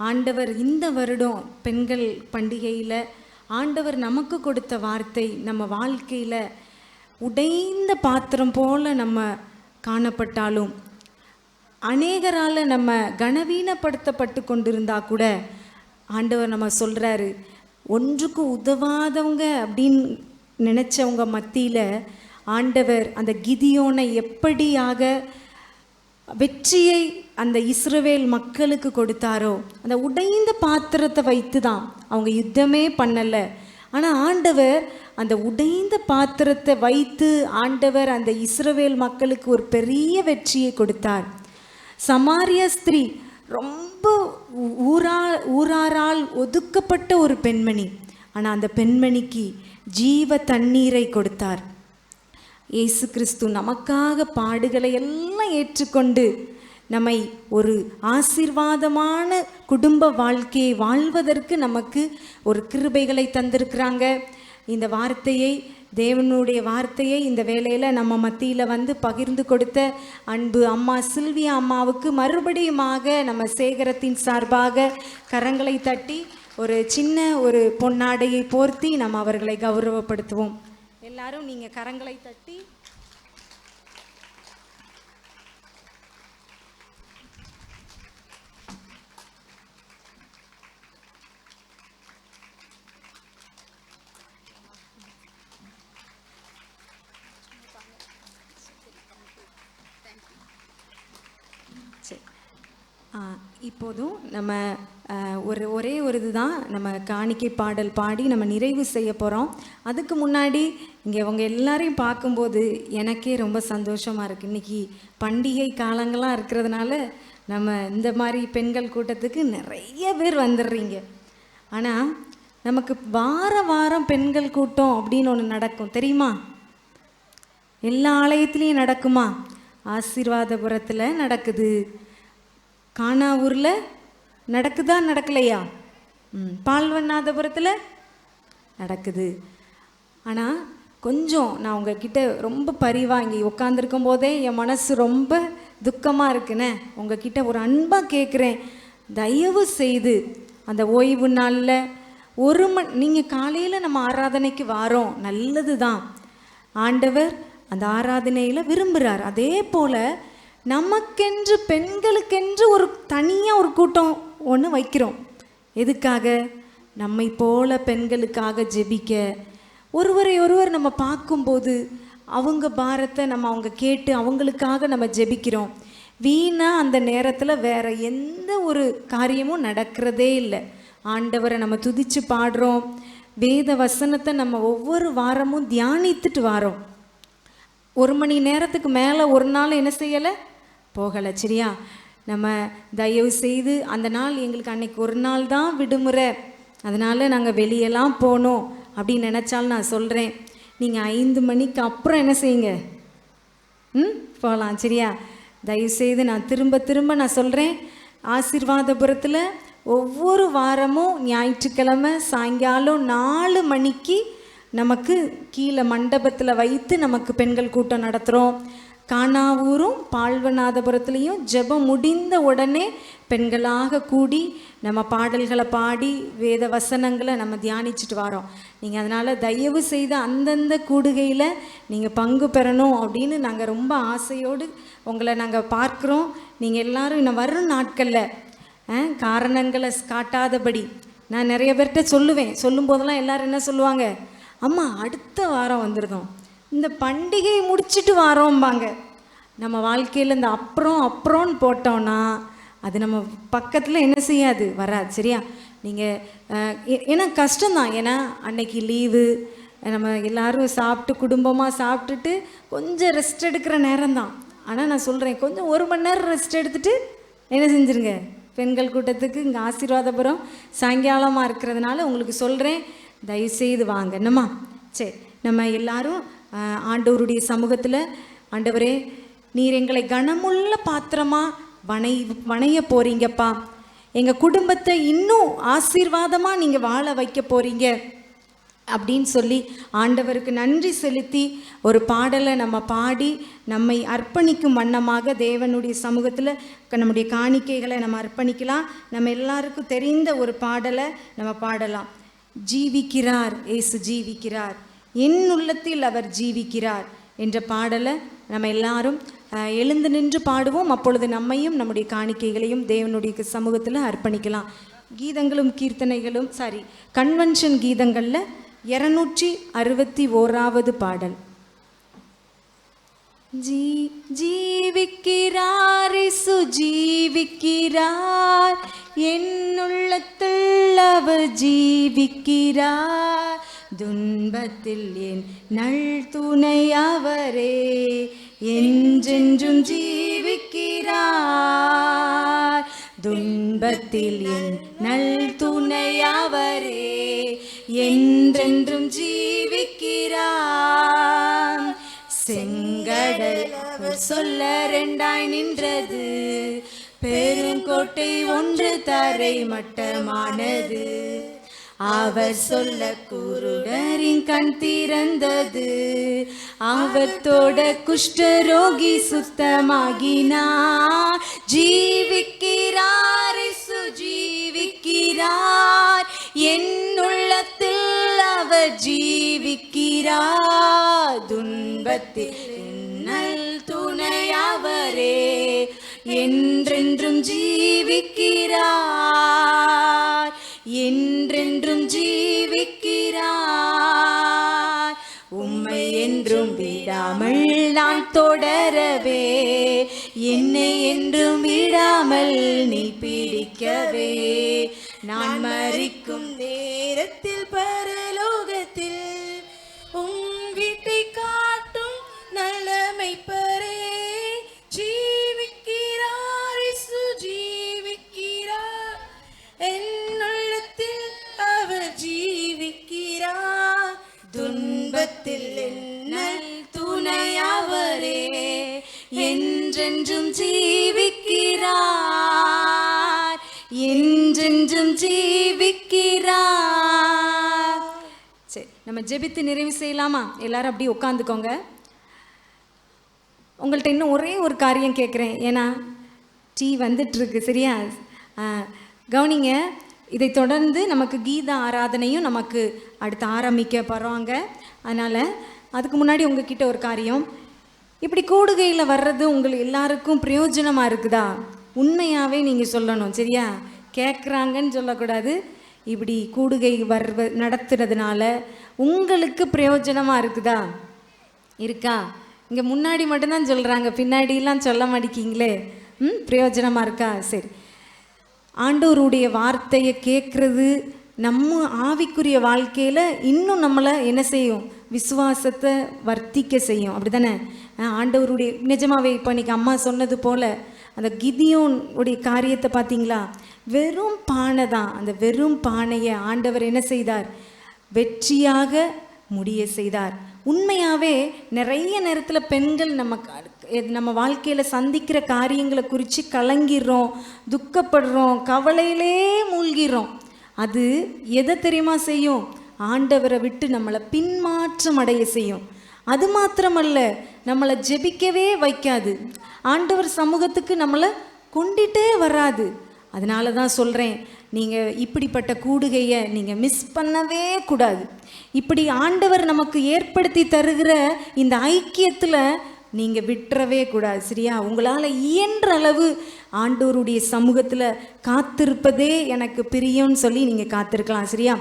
ஆண்டவர் இந்த வருடம் பெண்கள் பண்டிகையில் ஆண்டவர் நமக்கு கொடுத்த வார்த்தை நம்ம வாழ்க்கையில் உடைந்த பாத்திரம் போல் நம்ம காணப்பட்டாலும், அநேகரால் நம்ம கனவீனப்படுத்தப்பட்டு கொண்டிருந்தா கூட ஆண்டவர் நம்ம சொல்கிறாரு, ஒன்றுக்கும் உதவாதவங்க அப்படின்னு நினச்சவங்க மத்தியில் ஆண்டவர் அந்த கிதியோனை எப்படியாக வெற்றியை அந்த இஸ்ரவேல் மக்களுக்கு கொடுத்தாரோ அந்த உடைந்த பாத்திரத்தை வைத்து தான் அவங்க யுத்தமே பண்ணலை. ஆனால் ஆண்டவர் அந்த உடைந்த பாத்திரத்தை வைத்து ஆண்டவர் அந்த இஸ்ரவேல் மக்களுக்கு ஒரு பெரிய வெற்றியை கொடுத்தார். சமாரிய ஸ்திரீ ரொம்ப ஊராரால் ஒதுக்கப்பட்ட ஒரு பெண்மணி. ஆனால் அந்த பெண்மணிக்கு ஜீவ தண்ணீரை கொடுத்தார். இயேசு கிறிஸ்து நமக்காக பாடுகளை எல்லாம் ஏற்றுக்கொண்டு நம்மை ஒரு ஆசீர்வாதமான குடும்ப வாழ்க்கையை வாழ்வதற்கு நமக்கு ஒரு கிருபைகளை தந்திருக்கிறாங்க. இந்த வார்த்தையை, தேவனுடைய வார்த்தையை இந்த வேளையில் நம்ம மத்தியில் வந்து பகிர்ந்து கொடுத்த அன்பு அம்மா சில்வியா அம்மாவுக்கு மறுபடியுமாக நம்ம சேகரத்தின் சார்பாக கரங்களை தட்டி ஒரு சின்ன ஒரு பொன்னாடையை போர்த்தி நம்ம அவர்களை கௌரவப்படுத்துவோம். எல்லாரும் நீங்கள் கரங்களை தட்டி இப்போதும் நம்ம ஒரே ஒரு இதுதான் நம்ம காணிக்கை பாடல் பாடி நம்ம நிறைவு செய்ய போகிறோம். அதுக்கு முன்னாடி இங்கே அவங்க எல்லாரையும் பார்க்கும்போது எனக்கே ரொம்ப சந்தோஷமாக இருக்குது. இன்றைக்கி பண்டிகை காலங்களாக இருக்கிறதுனால நம்ம இந்த மாதிரி பெண்கள் கூட்டத்துக்கு நிறைய பேர் வந்துடுறீங்க. ஆனால் நமக்கு வாரம் பெண்கள் கூட்டம் அப்படின்னு ஒன்று நடக்கும் தெரியுமா? எல்லா ஆலயத்துலேயும் நடக்குமா? ஆசீர்வாதபுரத்தில் நடக்குது, கானாவூரில் நடக்குதா நடக்கலையா? பால்வண்ணாதபுரத்தில் நடக்குது. ஆனால் கொஞ்சம் நான் உங்ககிட்ட ரொம்ப பரிவாக இங்கே உட்காந்துருக்கும் போதே என் மனசு ரொம்ப துக்கமாக இருக்குண்ணே. உங்ககிட்ட ஒரு அன்பாக கேட்குறேன், தயவு செய்து அந்த ஓய்வு நாளில் நீங்கள் காலையில் நம்ம ஆராதனைக்கு வாரோம், நல்லது தான். ஆண்டவர் அந்த ஆராதனையில் விரும்புகிறார். அதே போல் நமக்கென்று பெண்களுக்கென்று ஒரு தனியாக ஒரு கூட்டம் ஒன்று வைக்கிறோம். எதுக்காக? நம்மை போல பெண்களுக்காக ஜெபிக்க. ஒருவர் நம்ம பார்க்கும்போது அவங்க பாரத்தை நம்ம அவங்க கேட்டு அவங்களுக்காக நம்ம ஜெபிக்கிறோம். வீணாக அந்த நேரத்தில் வேறு எந்த ஒரு காரியமும் நடக்கிறதே இல்லை. ஆண்டவரை நம்ம துதித்து பாடுறோம், வேத வசனத்தை நம்ம ஒவ்வொரு வாரமும் தியானித்துட்டு வாரோம். 1 மணி நேரத்துக்கு மேலே ஒரு நாள் என்ன செய்யலை, போகலை. சரியா? நம்ம தயவு செய்து அந்த நாள் எங்களுக்கு அன்னைக்கு ஒரு நாள் தான் விடுமுறை, அதனால் நாங்கள் வெளியெல்லாம் போனோம் அப்படின்னு நினச்சாலும் நான் சொல்கிறேன், நீங்கள் 5 மணிக்கு அப்புறம் என்ன செய்யுங்க, போகலாம். சரியா? தயவுசெய்து நான் திரும்ப நான் சொல்கிறேன், ஆசீர்வாதபுரத்தில் ஒவ்வொரு வாரமும் ஞாயிற்றுக்கிழமை சாயங்காலம் 4 மணிக்கு நமக்கு கீழே மண்டபத்தில் வைத்து நமக்கு பெண்கள் கூட்டம் நடத்துகிறோம். கானாவூரும் பால்வநாதபுரத்துலேயும் ஜெபம் முடிந்த உடனே பெண்களாக கூடி நம்ம பாடல்களை பாடி வேத வசனங்களை நம்ம தியானிச்சுட்டு வரோம். நீங்கள் அதனால் தயவு செய்து அந்தந்த கூடுகையில் நீங்கள் பங்கு பெறணும் அப்படின்னு நாங்கள் ரொம்ப ஆசையோடு உங்களை நாங்கள் பார்க்குறோம். நீங்கள் எல்லோரும் இன்னும் வரும் நாட்களில் காரணங்களை காட்டாதபடி நான் நிறைய பேர்கிட்ட சொல்லும் போதெல்லாம் எல்லோரும் என்ன சொல்லுவாங்க, அம்மா அடுத்த வாரம் வந்துருந்தோம், இந்த பண்டிகையை முடிச்சுட்டு வாரோம்பாங்க. நம்ம வாழ்க்கையில் இந்த அப்புறம்னு போட்டோன்னா அது நம்ம பக்கத்தில் என்ன செய்யாது, வராது. சரியா? நீங்கள் ஏன்னா கஷ்டம்தான், ஏன்னா அன்னைக்கு லீவு, நம்ம எல்லோரும் சாப்பிட்டு குடும்பமாக சாப்பிட்டுட்டு கொஞ்சம் ரெஸ்ட் எடுக்கிற நேரம்தான். ஆனால் நான் சொல்கிறேன், கொஞ்சம் 1 மணி நேரம் ரெஸ்ட் எடுத்துகிட்டு என்ன செஞ்சுருங்க, பெண்கள் கூட்டத்துக்கு இங்கே ஆசீர்வாதபுரம் சாயங்காலமாக இருக்கிறதுனால உங்களுக்கு சொல்கிறேன், தயவுசெய்து வாங்க. என்னம்மா? சரி, நம்ம எல்லாரும் ஆண்டவருடைய சமூகத்தில், ஆண்டவரே நீர் எங்களை கனமுள்ள பாத்திரமாக வணைய போகிறீங்கப்பா, எங்கள் குடும்பத்தை இன்னும் ஆசீர்வாதமாக நீங்கள் வாழ வைக்க போகிறீங்க அப்படின்னு சொல்லி ஆண்டவருக்கு நன்றி செலுத்தி ஒரு பாடலை நம்ம பாடி நம்மை அர்ப்பணிக்கும் வண்ணமாக தேவனுடைய சமூகத்தில் நம்முடைய காணிக்கைகளை நம்ம அர்ப்பணிக்கலாம். நம்ம எல்லாருக்கும் தெரிந்த ஒரு பாடலை நம்ம பாடலாம். ஜீவிக்கிறார், இயேசு ஜீவிக்கிறார், என் உள்ளத்தில் அவர் ஜீவிக்கிறார் என்ற பாடலை நம்ம எல்லாரும் எழுந்து நின்று பாடுவோம். அப்பொழுது நம்மையும் நம்முடைய காணிக்கைகளையும் தேவனுடைய சமூகத்தில் அர்ப்பணிக்கலாம். கீதங்களும் கீர்த்தனைகளும் கன்வென்ஷன் கீதங்களில் 261வது பாடல். ஜீவிக்கிறார், இயேசு ஜீவிக்கிறார், என் உள்ளத்தில் அவர் ஜீவிக்கிறார், துன்பத்தில் என் நல் துணை அவரே, என்றென்றும் ஜீவிக்கிறார், துன்பத்தில் என் நல் துணை அவரே, என்றென்றும் ஜீவிக்கிறார். செங்கடல் அவர் சொல்ல 2ஆய் நின்றது, பெருங்கோட்டை ஒன்று தரை மட்டமானது, அவர் சொல்ல குருடரின் கண் திறந்தது, அவத்தோட குஷ்டரோகி சுத்தமாகினார். ஜீவிக்கிறார், இயேசு ஜீவிக்கிறார், என் உள்ளத்தில் அவர் ஜீவிக்கிறார், துன்பத்தில் நல் துணை அவரே, என்றென்றும் ஜீவிக்கிறார், என்றென்றும் ஜீவிக்கிறார். உம்மை என்றும் விடாமல் நான் தொடரவே, என்னை என்றும் விடாமல் நீ பிடிக்கவே. நான் மரிக்கும் நேரத்தில் பரலோகத்தில் உம் வீட்டை காட்டும் நல்ல மெய்ப்பரே ஜீவிக்கிறார், இயேசு ஜீவிக்கிறார், என் உள்ளத்தில் அவர் ஜீவிக்கிறார். துன்பத்தில் என்ன துணையவரே என்றென்றும் ஜீவிக்கிறார், என்றென்றும் ஜீவிக்கிறார். சரி, நம்ம ஜெபித்து நிறைவு செய்யலாமா? எல்லாரும் அப்படியே உட்காந்துக்கோங்க. உங்கள்கிட்ட இன்னும் ஒரே ஒரு காரியம் கேட்குறேன், ஏன்னா டீ வந்துட்டுருக்கு. சரியா? கவனிங்க. இதை தொடர்ந்து நமக்கு கீத ஆராதனையும் நமக்கு அடுத்து ஆரம்பிக்க போகிறாங்க. அதனால் அதுக்கு முன்னாடி உங்ககிட்ட ஒரு காரியம், இப்படி கூடுகையில் வர்றது உங்களுக்கு எல்லாருக்கும் பிரயோஜனமாக இருக்குதா? உண்மையாகவே நீங்கள் சொல்லணும். சரியா? கேட்குறாங்கன்னு சொல்லக்கூடாது. இப்படி கூடுகை நடத்துறதுனால உங்களுக்கு பிரயோஜனமாக இருக்குதா? இருக்கா? இங்கே முன்னாடி மட்டும்தான் சொல்கிறாங்க, பின்னாடிலாம் சொல்ல மாட்டேங்கிங்களே. பிரயோஜனமாக இருக்கா? சரி. ஆண்டவருடைய வார்த்தையை கேட்குறது நம்ம ஆவிக்குரிய வாழ்க்கையில் இன்னும் நம்மளை என்ன செய்யும்? விசுவாசத்தை வர்த்திக்க செய்யும். அப்படி தானே? ஆண்டவருடைய நிஜமாவே இப்போ இன்றைக்கி அம்மா சொன்னது போல் அந்த கிதியோனுடைய காரியத்தை பார்த்தீங்களா? வெறும் பானை தான். அந்த வெறும் பானையை ஆண்டவர் என்ன செய்தார்? வெற்றியாக முடிய செய்தார். உண்மையாகவே நிறைய நேரத்தில் பெண்கள் நம்ம வாழ்க்கையில் சந்திக்கிற காரியங்களை குறித்து கலங்கிடுறோம், துக்கப்படுறோம், கவலையிலே மூழ்கிறோம். அது எதை தெரியுமா செய்யும்? ஆண்டவரை விட்டு நம்மளை பின்மாற்றம் அடைய செய்யும். அது மாத்திரமல்ல, நம்மளை ஜெபிக்கவே வைக்காது. ஆண்டவர் சமூகத்துக்கு நம்மளை கொண்டுட்டே வராது. அதனால தான் சொல்கிறேன், நீங்கள் இப்படிப்பட்ட கூடுகையை நீங்கள் மிஸ் பண்ணவே கூடாது. இப்படி ஆண்டவர் நமக்கு ஏற்படுத்தி தருகிற இந்த ஐக்கியத்தில் நீங்கள் விட்டுறவே கூடாது. சரியா? உங்களால் இயன்ற அளவு ஆண்டவருடைய சமூகத்தில் காத்திருப்பதே எனக்கு பிரியம்னு சொல்லி நீங்கள் காத்திருக்கலாம். சரியா?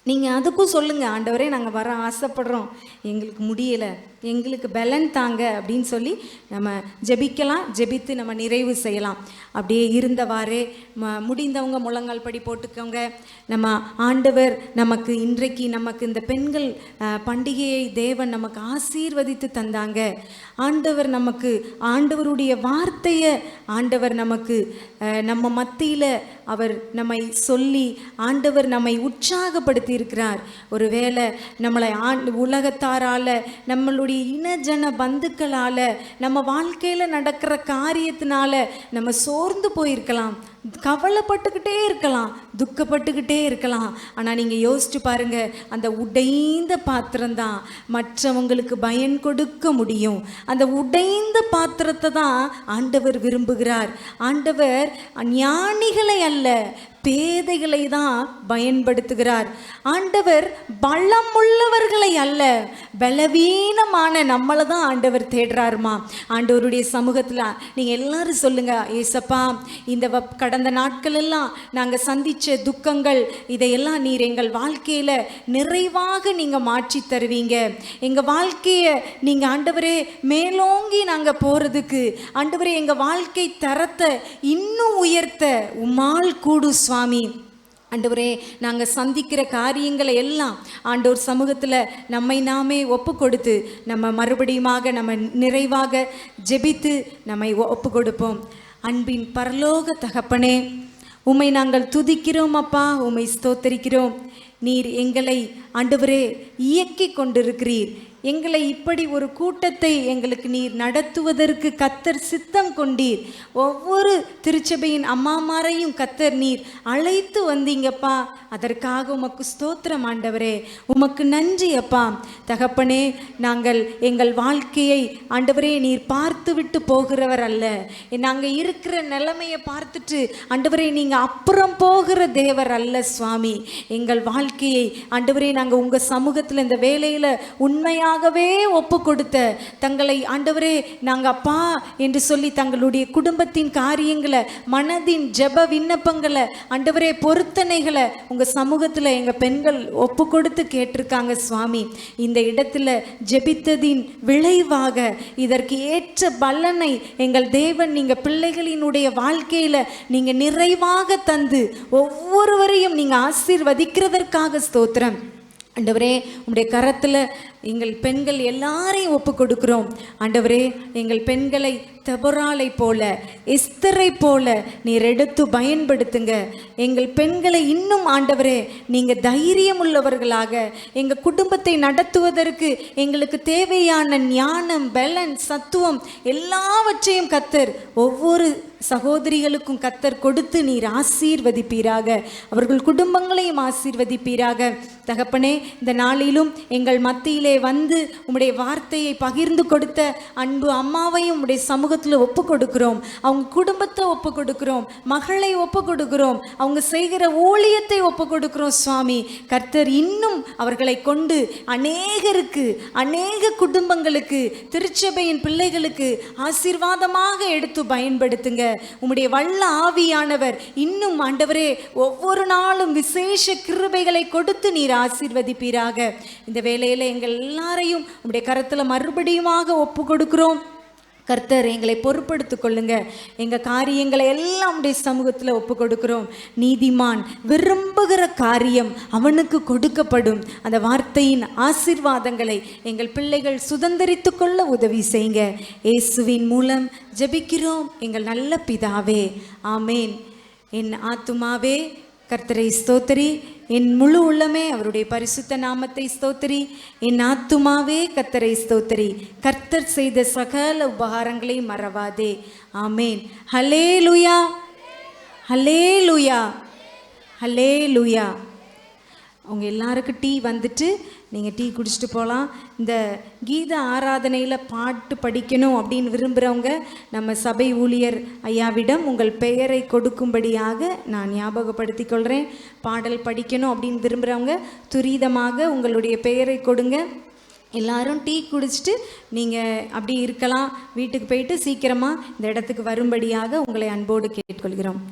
நீங்கள் அதுக்கும் சொல்லுங்கள், ஆண்டவரே நாங்கள் வர ஆசைப்படுறோம், எங்களுக்கு முடியலை, எங்களுக்கு பலன் தாங்க அப்படின்னு சொல்லி நம்ம ஜெபிக்கலாம். ஜெபித்து நம்ம நிறைவு செய்யலாம். அப்படியே இருந்தவாறே முடிந்தவங்க முழங்கால் படி போட்டுக்கோங்க. நம்ம ஆண்டவர் நமக்கு இன்றைக்கு நமக்கு இந்த பெண்கள் பண்டிகையை தேவன் நமக்கு ஆசீர்வதித்து தந்தாங்க. ஆண்டவர் நமக்கு ஆண்டவருடைய வார்த்தையை ஆண்டவர் நமக்கு நம்ம மத்தியில் அவர் நம்மை சொல்லி ஆண்டவர் நம்மை உற்சாகப்படுத்தி இருக்கிறார். ஒருவேளை நம்மளை உலகத்தாரால், நம்மளுடைய இனஜன பந்துக்களால், நம்ம வாழ்க்கையில் நடக்கிற காரியத்தினால நம்ம சோர்ந்து போயிருக்கலாம், கவலைப்பட்டுக்கிட்டே இருக்கலாம், துக்கப்பட்டுக்கிட்டே இருக்கலாம். ஆனால் நீங்கள் யோசிச்சு பாருங்க, அந்த உடைந்த பாத்திரம்தான் மற்றவங்களுக்கு பயன் கொடுக்க முடியும். அந்த உடைந்த பாத்திரத்தை தான் ஆண்டவர் விரும்புகிறார். ஆண்டவர் ஞானிகளை அல்ல, பேதைகளை தான் பயன்படுத்துகிறார். ஆண்டவர் பலமுள்ளவர்களை அல்ல, பலவீனமான நம்மளை தான் ஆண்டவர் தேடுறாருமா. ஆண்டவருடைய சமூகத்தில் நீங்கள் எல்லாரும் சொல்லுங்க, ஏசப்பா இந்த கடந்த நாட்கள் எல்லாம் நாங்கள் சந்தித்த துக்கங்கள் இதையெல்லாம் நீர் எங்கள் வாழ்க்கையில் நிறைவாக நீங்கள் மாற்றி தருவீங்க. எங்கள் வாழ்க்கையை நீங்கள் ஆண்டவரே மேலோங்கி நாங்கள் போகிறதுக்கு ஆண்டவரே எங்கள் வாழ்க்கை தரத்தை இன்னும் உயர்த்த உம்மால் கூடு சுவாமி. ஆண்டவரே, நாங்கள் சந்திக்கிற காரியங்களை எல்லாம் ஆண்டவர் சமூகத்தில் நம்மை நாமே ஒப்பு கொடுத்து நம்ம மறுபடியுமாக நம்ம நிறைவாக ஜெபித்து நம்மை ஒப்பு கொடுப்போம். அன்பின் பரலோக தகப்பனே, உம்மை நாங்கள் துதிக்கிறோம் அப்பா, உம்மை ஸ்தோத்தரிக்கிறோம். நீர் எங்களை ஆண்டவரே இயக்கி கொண்டிருக்கிறீர். எங்களை இப்படி ஒரு கூட்டத்தை எங்களுக்கு நீர் நடத்துவதற்கு கத்தர் சித்தம் கொண்டீர். ஒவ்வொரு திருச்சபையின் அம்மாமாரையும் கத்தர் நீர் அழைத்து வந்தீங்கப்பா. அதற்காக உமக்கு ஸ்தோத்திரம் ஆண்டவரே, உமக்கு நன்றி அப்பா. தகப்பனே, நாங்கள் எங்கள் வாழ்க்கையை ஆண்டவரே நீர் பார்த்து விட்டு போகிறவர் அல்ல. நாங்கள் இருக்கிற நிலைமையை பார்த்துட்டு ஆண்டவரே நீங்கள் அப்புறம் போகிற தேவர் அல்ல சுவாமி. எங்கள் வாழ்க்கையை ஆண்டவரே நாங்கள் உங்கள் சமூகத்தில் இந்த வேலையில் உண்மையாக உங்களுக்காகவே ஒப்பு கொடுத்த தங்களை ஆண்டவரே நாங்கள் அப்பா என்று சொல்லி தங்களுடைய குடும்பத்தின் காரியங்களை, மனதின் ஜெப விண்ணப்பங்களை, ஆண்டவரே பொருத்தனைகளை உங்கள் சமூகத்தில் எங்கள் பெண்கள் ஒப்பு கொடுத்து கேட்டிருக்காங்க சுவாமி. இந்த இடத்துல ஜெபித்ததின் விளைவாக இதற்கு ஏற்ற பலனை எங்கள் தேவன் நீங்கள் பிள்ளைகளினுடைய வாழ்க்கையில் நீங்கள் நிறைவாக தந்து ஒவ்வொருவரையும் நீங்கள் ஆசீர்வதிக்கிறதற்காக ஸ்தோத்திரம். ஆண்டவரே உம்முடைய கரத்தில் எங்கள் பெண்கள் எல்லாரையும் ஒப்பு கொடுக்கிறோம். ஆண்டவரே எங்கள் பெண்களை தெபொராளை போல, எஸ்தரை போல நீர் எடுத்து பயன்படுத்துங்க. எங்கள் பெண்களை இன்னும் ஆண்டவரே நீங்கள் தைரியம் உள்ளவர்களாக எங்கள் குடும்பத்தை நடத்துவதற்கு எங்களுக்கு தேவையான ஞானம், பலன், சத்துவம் எல்லாவற்றையும் கர்த்தர் ஒவ்வொரு சகோதரிகளுக்கும் கர்த்தர் கொடுத்து நீர் ஆசீர்வதிப்பீராக. அவர்கள் குடும்பங்களையும் ஆசீர்வதிப்பீராக. தகப்பனே இந்த நாளிலும் எங்கள் மத்தியிலே வந்து உம்முடைய வார்த்தையை பகிர்ந்து கொடுத்த அன்பு அம்மாவையும் உம்முடைய சமூகத்தில் ஒப்பு கொடுக்கிறோம். அவங்க குடும்பத்தை ஒப்பு கொடுக்கிறோம், மகளை ஒப்பு கொடுக்கிறோம், அவங்க செய்கிற ஊழியத்தை ஒப்பு கொடுக்கிறோம் சுவாமி. கர்த்தர் இன்னும் அவர்களை கொண்டு அநேகருக்கு, அநேக குடும்பங்களுக்கு, திருச்சபையின் பிள்ளைகளுக்கு ஆசீர்வாதமாக எடுத்து பயன்படுத்துங்க. உம்முடைய வல்ல ஆவியானவர் இன்னும் ஆண்டவரே ஒவ்வொரு நாளும் விசேஷ கிருபைகளை கொடுத்து நீர் ஆசீர்வதிப்பீராக. இந்த வேளையில் எங்கள் எல்லாரையும் உம்முடைய கரத்தில் மறுபடியுமாக ஒப்பு கொடுக்கிறோம். கர்த்தர் எங்களை பொறுப்படுத்திக் கொள்ளுங்க. எங்கள் காரியங்களை எல்லாம் உடைய சமூகத்தில் ஒப்பு கொடுக்கிறோம். நீதிமான் விரும்புகிற காரியம் அவனுக்கு கொடுக்கப்படும். அந்த வார்த்தையின் ஆசீர்வாதங்களை எங்கள் பிள்ளைகள் சுதந்திரித்து கொள்ள உதவி செய்யுங்க. இயேசுவின் மூலம் ஜெபிக்கிறோம் எங்கள் நல்ல பிதாவே, ஆமேன். என் ஆத்துமாவே கர்த்தரை ஸ்தோத்திரி, என் முழு உள்ளமே அவருடைய பரிசுத்த நாமத்தை ஸ்தோத்திரி. என் ஆத்துமாவே கர்த்தரை ஸ்தோத்திரி, கர்த்தர் செய்த சகல உபகாரங்களை மறவாதே. ஆமேன். ஹல்லேலூயா, ஹல்லேலூயா, ஹல்லேலூயா. அவங்க எல்லாருக்கும் டீ வந்துட்டு நீங்கள் டீ குடிச்சிட்டு போகலாம். இந்த கீத ஆராதனையில் பாட்டு படிக்கணும் அப்படின்னு விரும்புகிறவங்க நம்ம சபை ஊழியர் ஐயாவிடம் உங்கள் பெயரை கொடுக்கும்படியாக நான் ஞாபகப்படுத்தி கொள்கிறேன். பாடல் படிக்கணும் அப்படின்னு விரும்புகிறவங்க துரிதமாக உங்களுடைய பெயரை கொடுங்க. எல்லாரும் டீ குடிச்சிட்டு நீங்கள் அப்படி இருக்கலாம். வீட்டுக்கு போயிட்டு சீக்கிரமாக இந்த இடத்துக்கு வரும்படியாக உங்களை அன்போடு கேட்டுக்கொள்கிறோம்.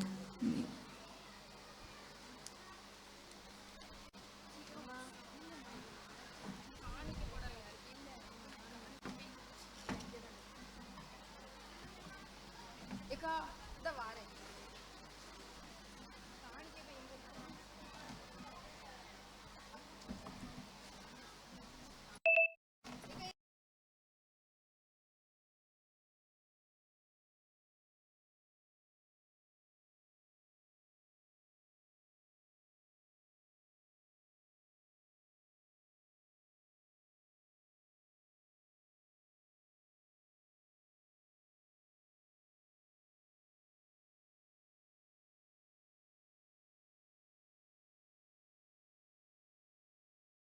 ஏக்கா